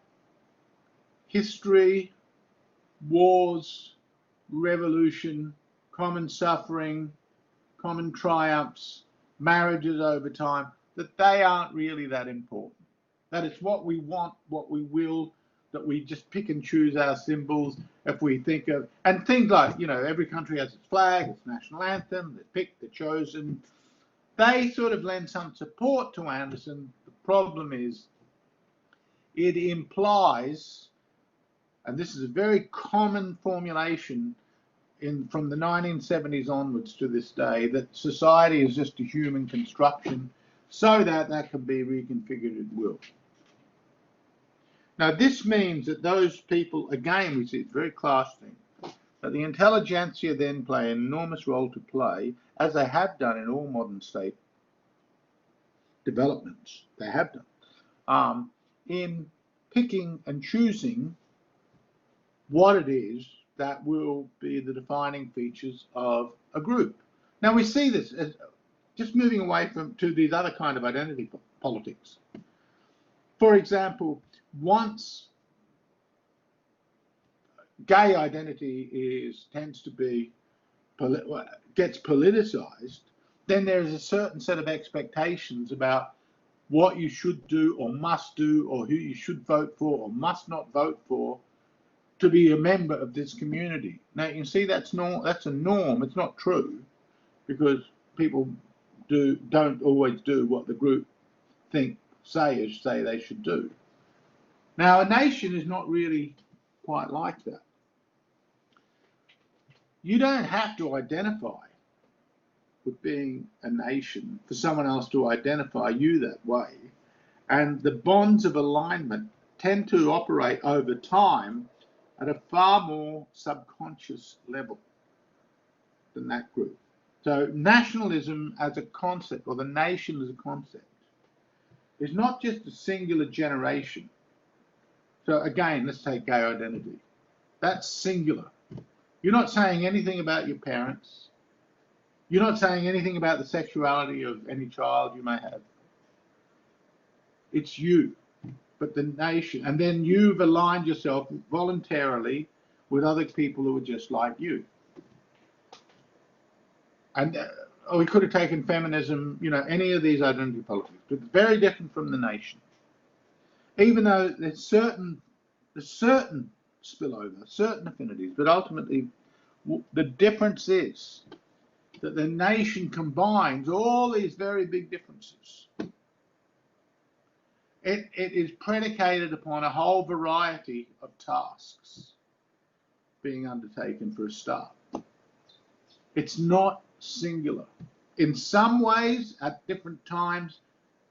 history, wars, revolution, common suffering, common triumphs, marriages over time, that they aren't really that important. That it's what we want, what we will, that we just pick and choose our symbols if we think of, and things like, every country has its flag, its national anthem, they're picked, they're chosen. They sort of lend some support to Anderson. The problem is it implies, and this is a very common formulation from the 1970s onwards to this day, that society is just a human construction so that can be reconfigured at will. Now, this means that those people, again, we see it's a very class thing, that the intelligentsia then play an enormous role to play, as they have done in all modern state developments, they have done, in picking and choosing what it is that will be the defining features of a group. Now, we see this as just moving away to these other kind of identity politics. For example, once gay identity gets politicized, then there is a certain set of expectations about what you should do or must do, or who you should vote for or must not vote for to be a member of this community. Now, you can see that's a norm. It's not true, because people don't always do what the group say they should do. Now, a nation is not really quite like that. You don't have to identify with being a nation for someone else to identify you that way. And the bonds of alignment tend to operate over time at a far more subconscious level than that group. So nationalism as a concept, or the nation as a concept, is not just a singular generation. So again, let's take gay identity. That's singular. You're not saying anything about your parents. You're not saying anything about the sexuality of any child you may have. It's you, but the nation. And then you've aligned yourself voluntarily with other people who are just like you. And we could have taken feminism, any of these identity politics, but it's very different from the nation. Even though there's certain spillover, certain affinities, but ultimately the difference is that the nation combines all these very big differences. It is predicated upon a whole variety of tasks being undertaken for a start. It's not singular. In some ways, at different times,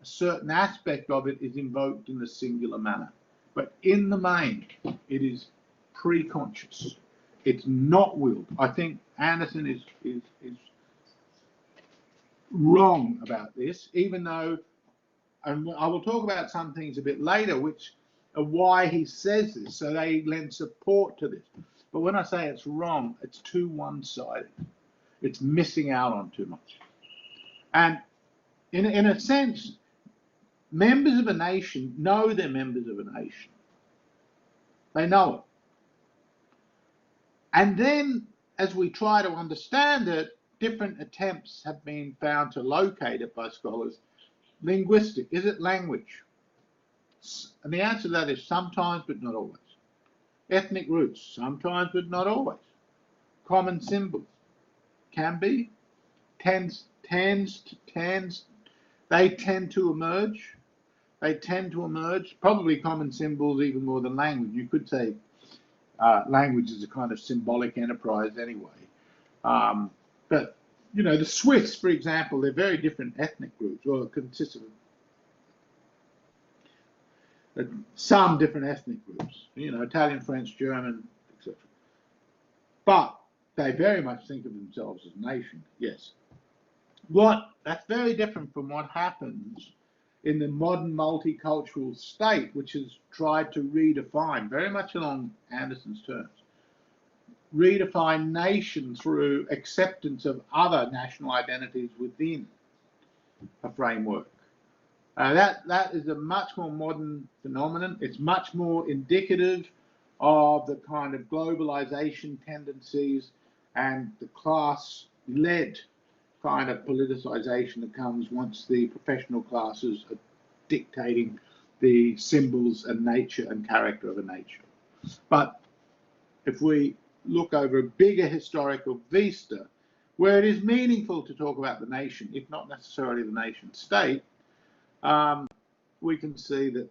a certain aspect of it is invoked in a singular manner. But in the main, it is pre-conscious. It's not willed. I think Anderson is wrong about this, even though, and I will talk about some things a bit later, which are why he says this, so they lend support to this. But when I say it's wrong, it's too one-sided. It's missing out on too much. And in a sense, members of a nation know they're members of a nation. They know it. And then, as we try to understand it, different attempts have been found to locate it by scholars. Linguistic, is it language? And the answer to that is sometimes, but not always. Ethnic roots, sometimes, but not always. Common symbols, can be. Tends, they tend to emerge. They tend to emerge, probably common symbols even more than language. You could say Language is a kind of symbolic enterprise anyway. But, you know, the Swiss, for example, they're very different ethnic groups, or consist of some different ethnic groups, you know, Italian, French, German, etc. But they very much think of themselves as a nation, yes. That's very different from what happens in the modern multicultural state, which has tried to redefine, very much along Anderson's terms, redefine nation through acceptance of other national identities within a framework. That is a much more modern phenomenon. It's much more indicative of the kind of globalization tendencies and the class-led kind of politicization that comes once the professional classes are dictating the symbols and nature and character of a nation. But if we look over a bigger historical vista, where it is meaningful to talk about the nation, if not necessarily the nation state, we can see that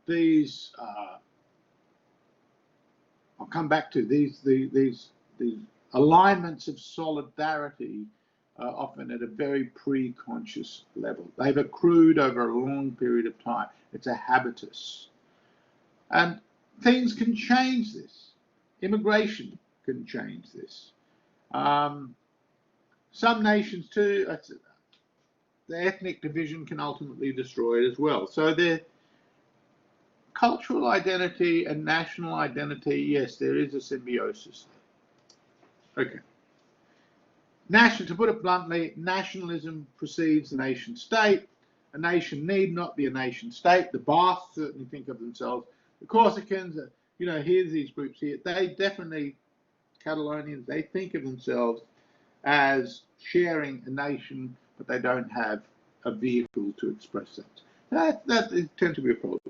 these, I'll come back to these alignments of solidarity often at a very pre-conscious level. They've accrued over a long period of time. It's a habitus. And things can change this. Immigration can change this. Some nations too, the ethnic division can ultimately destroy it as well. So the cultural identity and national identity, yes, there is a symbiosis there. Okay. To put it bluntly, nationalism precedes the nation state. A nation need not be a nation state. The Basques certainly think of themselves. The Corsicans, you know, here's these groups here. They definitely, Catalonians, they think of themselves as sharing a nation, but they don't have a vehicle to express that. That tends to be a problem.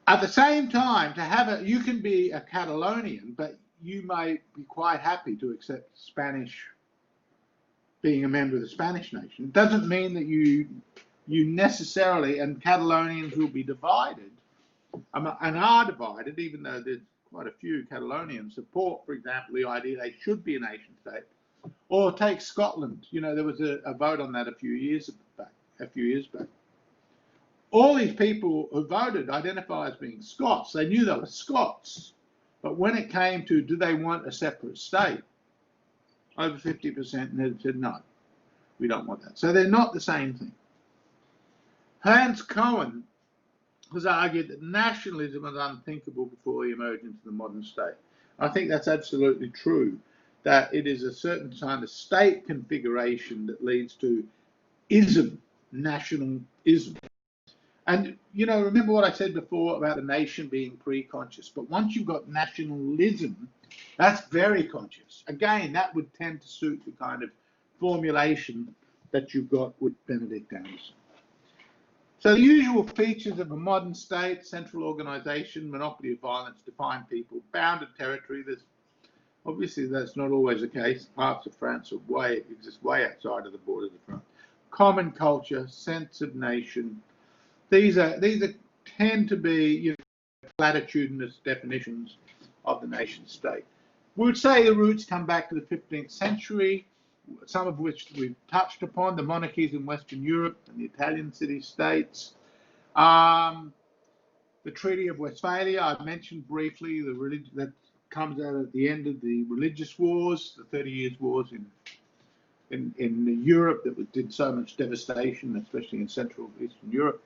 At the same time, you can be a Catalonian, but you may be quite happy to accept Spanish, being a member of the Spanish nation. It doesn't mean that you necessarily, and Catalonians will be divided, and are divided, even though there's quite a few Catalonians support, for example, the idea they should be a nation state. Or take Scotland. You know, there was a vote on that a few years back. All these people who voted identify as being Scots. They knew they were Scots. But when it came to do they want a separate state, over 50% said no, we don't want that. So they're not the same thing. Hans Cohen has argued that nationalism was unthinkable before the emergence of the modern state. I think that's absolutely true, that it is a certain kind of state configuration that leads to nationalism. And, you know, remember what I said before about the nation being pre-conscious. But once you've got nationalism, that's very conscious. Again, that would tend to suit the kind of formulation that you've got with Benedict Anderson. So the usual features of a modern state: central organization, monopoly of violence, defined people, bounded territory. Obviously that's not always the case. Parts of France exist way outside of the borders of France. Common culture, sense of nation. These tend to be, you know, platitudinous definitions of the nation state. We would say the roots come back to the 15th century, some of which we've touched upon, the monarchies in Western Europe and the Italian city-states. The Treaty of Westphalia, I've mentioned briefly, that comes out at the end of the religious wars, the 30 Years' Wars in Europe that did so much devastation, especially in Central Eastern Europe.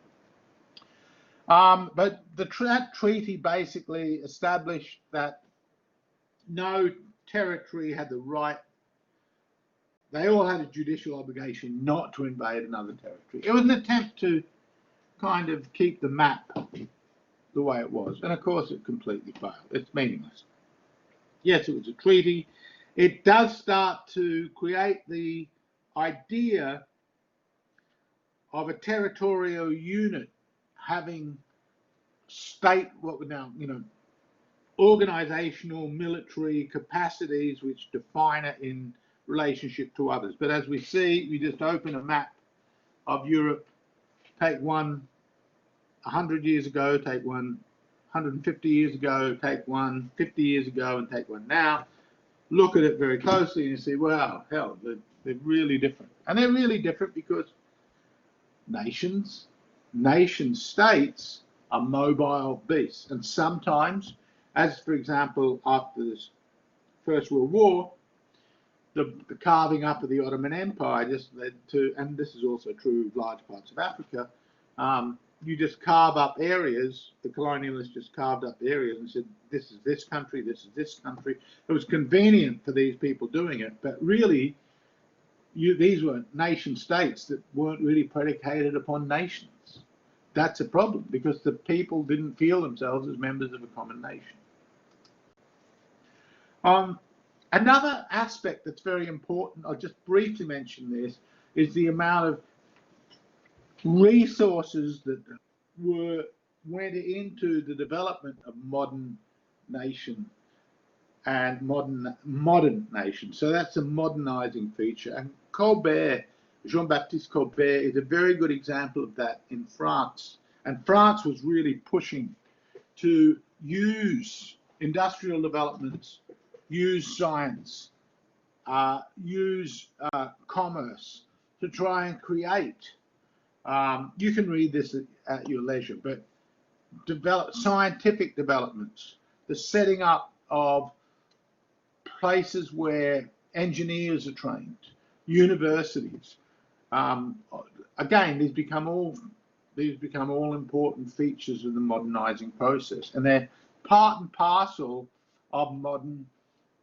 But that treaty basically established that no territory had the right, they all had a judicial obligation not to invade another territory. It was an attempt to kind of keep the map the way it was. And of course it completely failed. It's meaningless. Yes, it was a treaty. It does start to create the idea of a territorial unit having organizational military capacities which define it in relationship to others. But as we see, you just open a map of Europe, take one 100 years ago, take one 150 years ago, take one 50 years ago, and take one now. Look at it very closely and you see, wow, hell, they're really different. And they're really different because nation states are mobile beasts. And sometimes, as for example, after the First World War, the carving up of the Ottoman Empire just led to, and this is also true of large parts of Africa, you just carve up areas. The colonialists just carved up areas and said, this is this country, this is this country. It was convenient for these people doing it, but really, these were nation states that weren't really predicated upon nations. That's a problem because the people didn't feel themselves as members of a common nation. Another aspect that's very important, I'll just briefly mention this, is the amount of resources that went into the development of modern nation and modern nation. So that's a modernizing feature. And Colbert, Jean-Baptiste Colbert, is a very good example of that in France. And France was really pushing to use industrial developments, use science, use commerce to try and create. You can read this at your leisure, but scientific developments, the setting up of places where engineers are trained, universities. Again, these become all important features of the modernizing process, and they're part and parcel of modern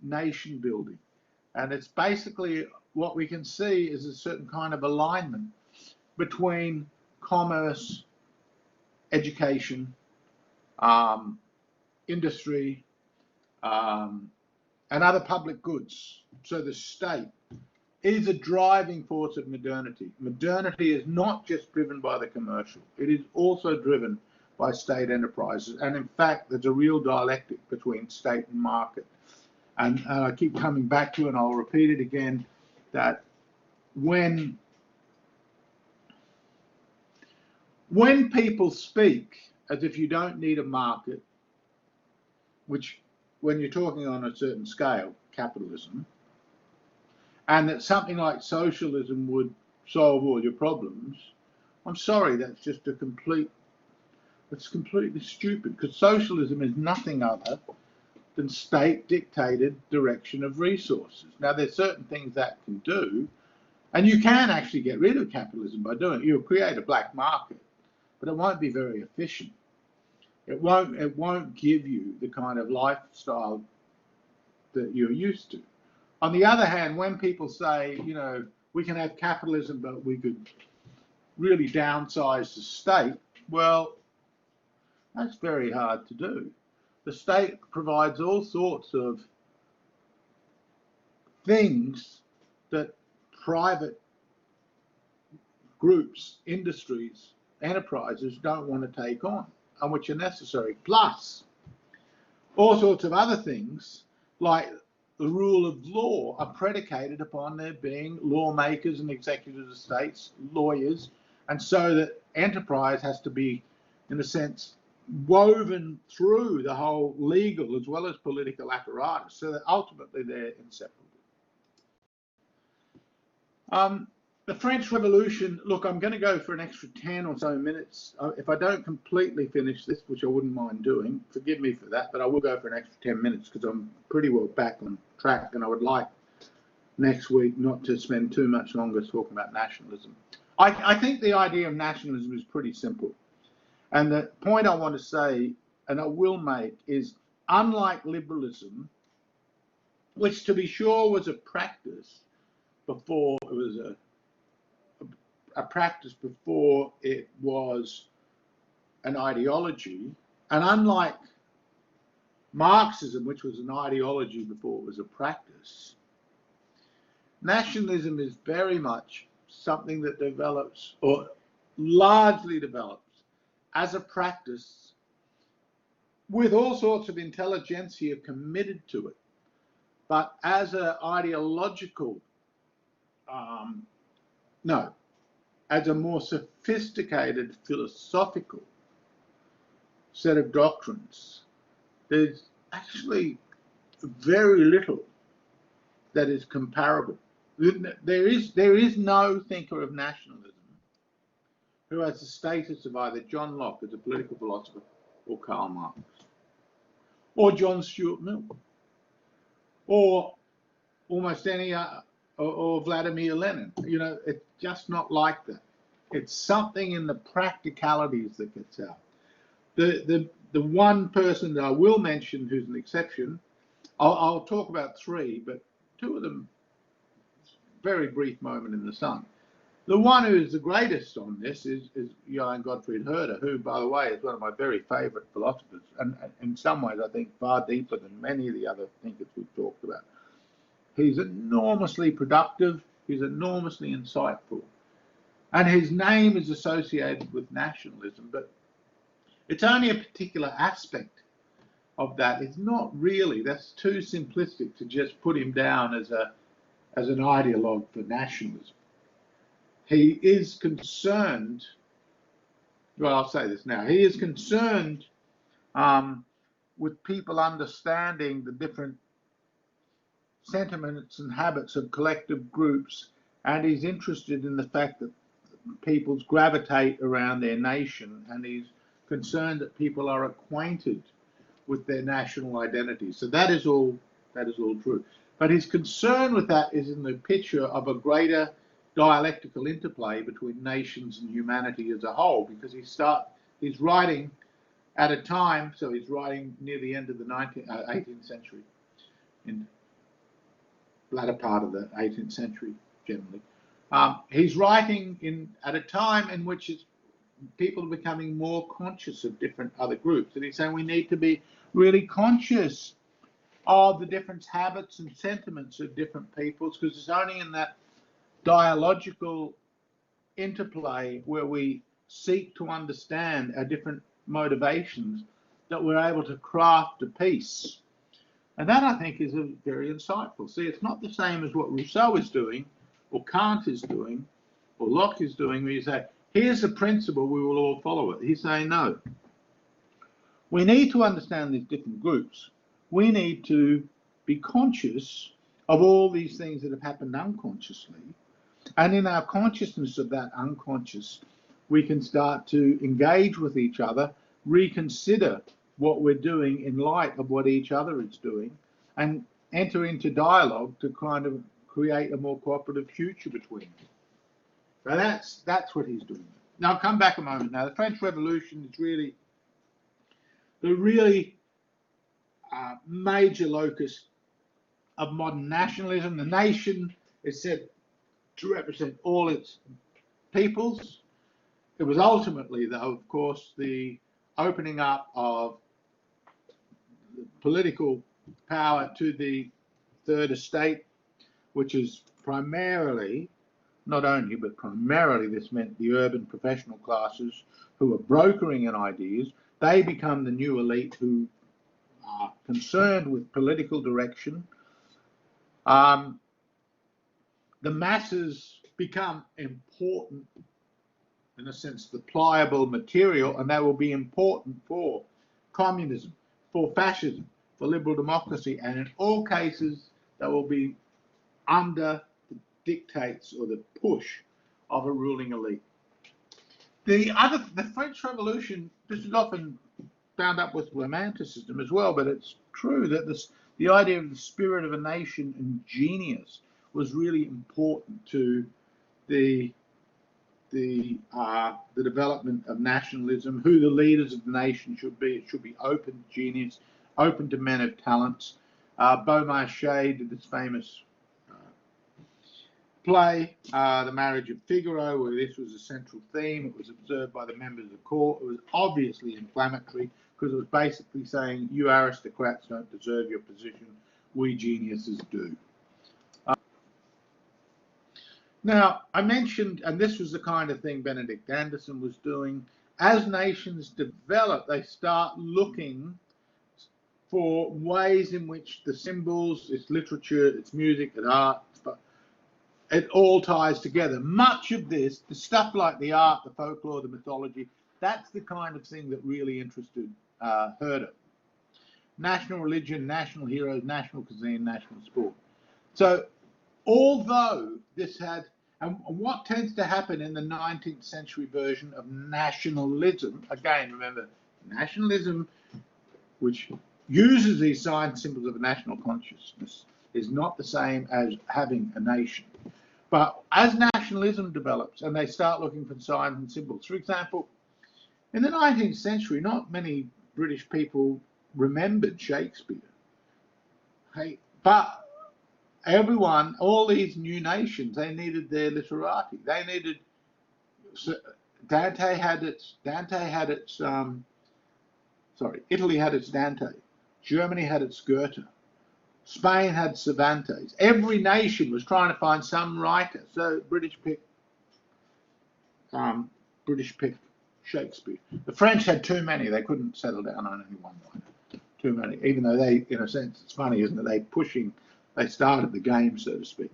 nation building. And it's basically what we can see is a certain kind of alignment between commerce, education, industry, and other public goods. So the state is a driving force of modernity. Modernity is not just driven by the commercial, it is also driven by state enterprises. And in fact, there's a real dialectic between state and market. And I keep coming back to, and I'll repeat it again, that when people speak as if you don't need a market, which when you're talking on a certain scale, capitalism, and that something like socialism would solve all your problems, I'm sorry, that's just completely stupid, because socialism is nothing other than state-dictated direction of resources. Now, there's certain things that can do, and you can actually get rid of capitalism by doing it. You'll create a black market, but it won't be very efficient. It won't give you the kind of lifestyle that you're used to. On the other hand, when people say, you know, we can have capitalism, but we could really downsize the state, well, that's very hard to do. The state provides all sorts of things that private groups, industries, enterprises don't want to take on, and which are necessary. Plus, all sorts of other things, like the rule of law, are predicated upon there being lawmakers and executives of states, lawyers, and so that enterprise has to be, in a sense, woven through the whole legal as well as political apparatus, so that ultimately they're inseparable. The French Revolution, look, I'm going to go for an extra 10 or so minutes. If I don't completely finish this, which I wouldn't mind doing, forgive me for that, but I will go for an extra 10 minutes because I'm pretty well back on track, and I would like next week not to spend too much longer talking about nationalism. I think the idea of nationalism is pretty simple. And the point I want to say, and I will make, is unlike liberalism, which to be sure was a practice before it was a practice before it was an ideology, and unlike Marxism, which was an ideology before it was a practice, nationalism is very much something that develops, or largely develops, as a practice with all sorts of intelligentsia committed to it, but as an ideological, as a more sophisticated philosophical set of doctrines, there's actually very little that is comparable. There is no thinker of nationalism who has the status of either John Locke as a political philosopher, or Karl Marx, or John Stuart Mill, or almost any or Vladimir Lenin. You know, it's just not like that. It's something in the practicalities that gets out. The one person that I will mention who's an exception, I'll talk about three, but two of them, very brief moment in the sun. The one who is the greatest on this is Johann Gottfried Herder, who, by the way, is one of my very favourite philosophers, and in some ways I think far deeper than many of the other thinkers we've talked about. He's enormously productive, he's enormously insightful, and his name is associated with nationalism, but it's only a particular aspect of that. It's not really, that's too simplistic to just put him down as an ideologue for nationalism. He is concerned, well, I'll say this now, he is concerned with people understanding the different sentiments and habits of collective groups, and he's interested in the fact that peoples gravitate around their nation, and he's concerned that people are acquainted with their national identity. So that is all true. But his concern with that is in the picture of a greater dialectical interplay between nations and humanity as a whole, because he's writing at a time, so he's writing near the end of the 18th century, in the latter part of the 18th century generally. He's writing at a time in which people are becoming more conscious of different other groups, and he's saying we need to be really conscious of the different habits and sentiments of different peoples, because it's only in that dialogical interplay where we seek to understand our different motivations that we're able to craft a piece. And that, I think, is very insightful. See, it's not the same as what Rousseau is doing, or Kant is doing, or Locke is doing, where you say, here's a principle, we will all follow it. He's saying, no. We need to understand these different groups. We need to be conscious of all these things that have happened unconsciously. And in our consciousness of that unconscious, we can start to engage with each other, reconsider what we're doing in light of what each other is doing, and enter into dialogue to kind of create a more cooperative future between them. So that's what he's doing. Now, I'll come back a moment. Now, the French Revolution is really the major locus of modern nationalism. The nation is said to represent all its peoples. It was ultimately, though, of course, the opening up of political power to the third estate, which is primarily, not only, but primarily this meant the urban professional classes who are brokering in ideas. They become the new elite who are concerned with political direction. The masses become important, in a sense, the pliable material, and they will be important for communism, for fascism, for liberal democracy, and in all cases, they will be under the dictates or the push of a ruling elite. The French Revolution, this is often bound up with romanticism as well, but it's true that the idea of the spirit of a nation and genius was really important to the development of nationalism, who the leaders of the nation should be. It should be open to genius, open to men of talents. Beaumarchais did this famous play, The Marriage of Figaro, where this was a central theme. It was observed by the members of the court. It was obviously inflammatory, because it was basically saying, you aristocrats don't deserve your position, we geniuses do. Now, I mentioned, and this was the kind of thing Benedict Anderson was doing, as nations develop, they start looking for ways in which the symbols, its literature, its music, its art, it all ties together. Much of this, the stuff like the art, the folklore, the mythology, that's the kind of thing that really interested Herder. National religion, national heroes, national cuisine, national sport. So although this had, and what tends to happen in the 19th century version of nationalism, again, remember, nationalism, which uses these signs and symbols of a national consciousness, is not the same as having a nation. But as nationalism develops and they start looking for signs and symbols, for example, in the 19th century, not many British people remembered Shakespeare. Hey, but everyone, all these new nations, they needed their literati. They needed, Italy had its Dante, Germany had its Goethe, Spain had Cervantes. Every nation was trying to find some writer. So British picked Shakespeare. The French had too many. They couldn't settle down on any one writer. Too many, even though they, in a sense, it's funny, isn't it? They started the game, so to speak.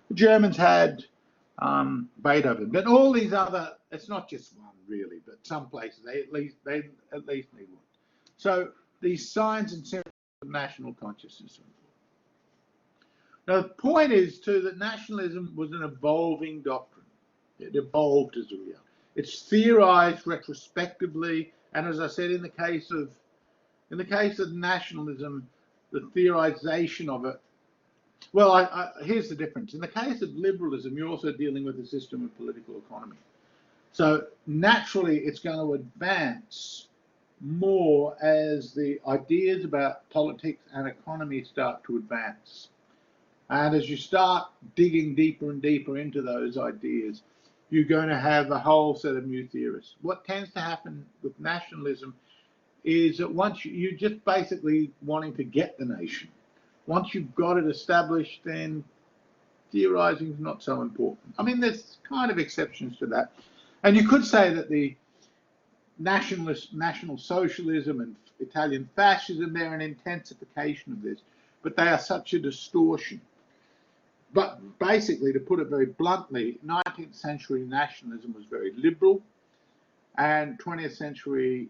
The Germans had Beethoven, but all these other, it's not just one really, but some places they at least need one. So these signs and symbols of national consciousness. Now the point is too that nationalism was an evolving doctrine. It evolved as a reality. It's theorized retrospectively, and as I said, in the case of nationalism, the theorization of it. Well, here's the difference. In the case of liberalism, you're also dealing with a system of political economy. So naturally, it's going to advance more as the ideas about politics and economy start to advance. And as you start digging deeper and deeper into those ideas, you're going to have a whole set of new theorists. What tends to happen with nationalism is that once you're just basically wanting to get the nation. Once you've got it established, then theorizing is not so important. I mean, there's kind of exceptions to that. And you could say that the National Socialism and Italian fascism, they're an intensification of this, but they are such a distortion. But basically, to put it very bluntly, 19th century nationalism was very liberal, and 20th century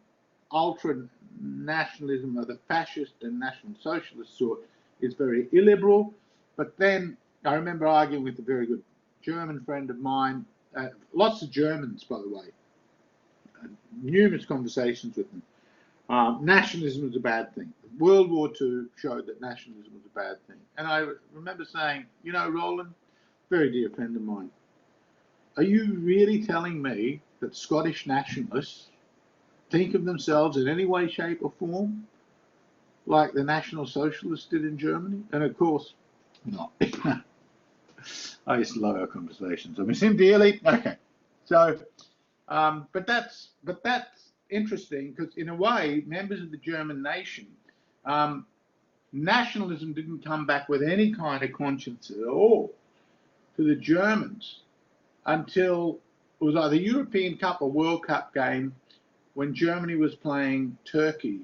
ultra-nationalism of the fascist and National Socialist sort is very illiberal. But then I remember arguing with a very good German friend of mine, lots of Germans, by the way, numerous conversations with them. Nationalism was a bad thing. World War II showed that nationalism was a bad thing. And I remember saying, you know, Roland, very dear friend of mine, are you really telling me that Scottish nationalists think of themselves in any way, shape or form like the National Socialists did in Germany? And of course, not. I used to love our conversations. I miss him dearly. Okay. So, but that's interesting because in a way, members of the German nation, nationalism didn't come back with any kind of conscience at all to the Germans until it was either European Cup or World Cup game when Germany was playing Turkey.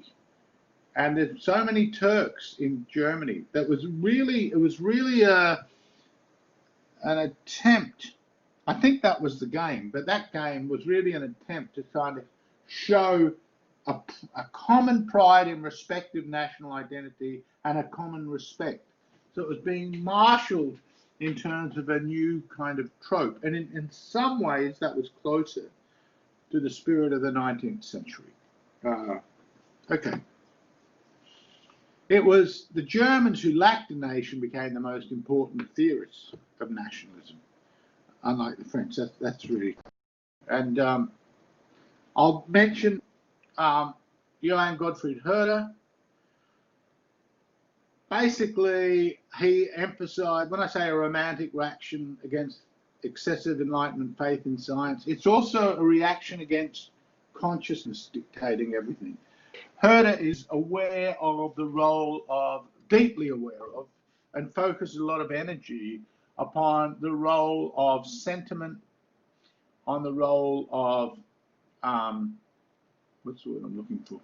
And there's so many Turks in Germany that was really, an attempt. I think that was the game, but that game was really an attempt to kind of show a common pride in respect of national identity and a common respect. So it was being marshaled in terms of a new kind of trope. And in some ways, that was closer to the spirit of the 19th century. Okay. It was the Germans who lacked a nation became the most important theorists of nationalism, unlike the French. That's really. And I'll mention Johann Gottfried Herder. Basically, he emphasized, when I say a romantic reaction against excessive Enlightenment faith in science, it's also a reaction against consciousness dictating everything. Herder is aware of the role of, deeply aware of, and focuses a lot of energy upon the role of sentiment, on the role of, what's the word I'm looking for?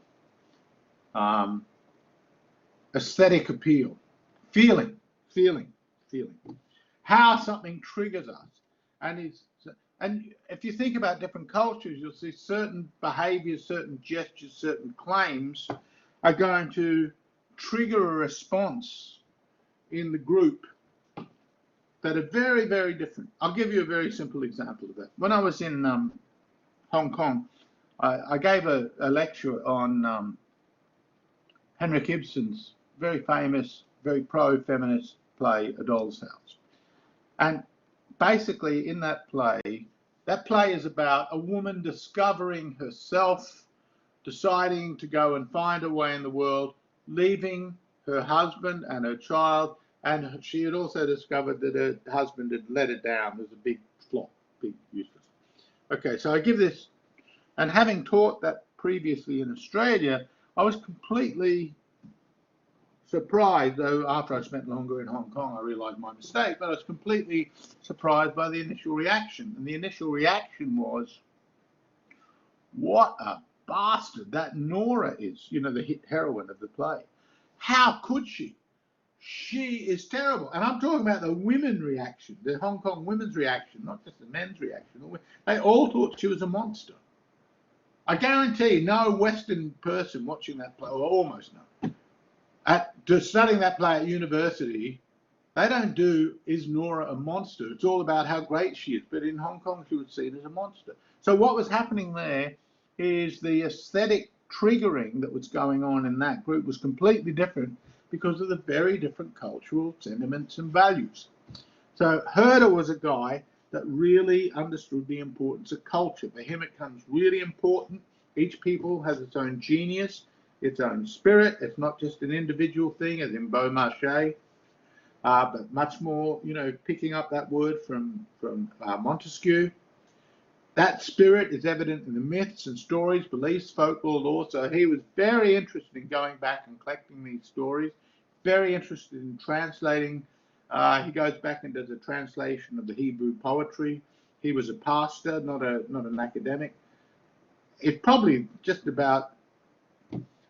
Aesthetic appeal, feeling, how something triggers us. And And if you think about different cultures, you'll see certain behaviors, certain gestures, certain claims are going to trigger a response in the group that are very, very different. I'll give you a very simple example of that. When I was in Hong Kong, I gave a lecture on Henrik Ibsen's very famous, very pro-feminist play, A Doll's House. And basically in that play is about a woman discovering herself, deciding to go and find her way in the world, leaving her husband and her child, and she had also discovered that her husband had let her down. There's a big flop, big useless. Okay, so I give this, and having taught that previously in Australia, I was completely surprised, though after I spent longer in Hong Kong, I realized my mistake, but I was completely surprised by the initial reaction. And the initial reaction was, what a bastard that Nora is, you know, the hit heroine of the play. How could she? She is terrible. And I'm talking about the women reaction, the Hong Kong women's reaction, not just the men's reaction. They all thought she was a monster. I guarantee no Western person watching that play, or almost none, studying that play at university, they don't do, is Nora a monster? It's all about how great she is. But in Hong Kong, she was seen as a monster. So what was happening there is the aesthetic triggering that was going on in that group was completely different because of the very different cultural sentiments and values. So Herder was a guy that really understood the importance of culture. For him, it becomes really important. Each people has its own genius, its own spirit. It's not just an individual thing, as in Beaumarchais, but much more, you know, picking up that word from Montesquieu. That spirit is evident in the myths and stories, beliefs, folklore, law. So he was very interested in going back and collecting these stories, very interested in translating. He goes back and does a translation of the Hebrew poetry. He was a pastor, not an academic. It's probably just about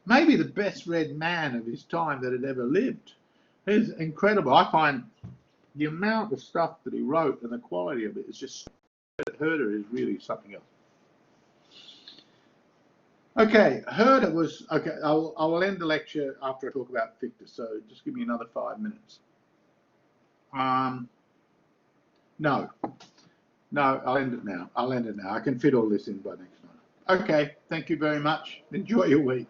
maybe the best read man of his time that had ever lived. It's incredible. I find the amount of stuff that he wrote and the quality of it is just, Herder is really something else. Okay, Herder was, okay, I will end the lecture after I talk about Fichte, so just give me another 5 minutes. No, I'll end it now. I can fit all this in by next night. Okay, thank you very much. Enjoy your week.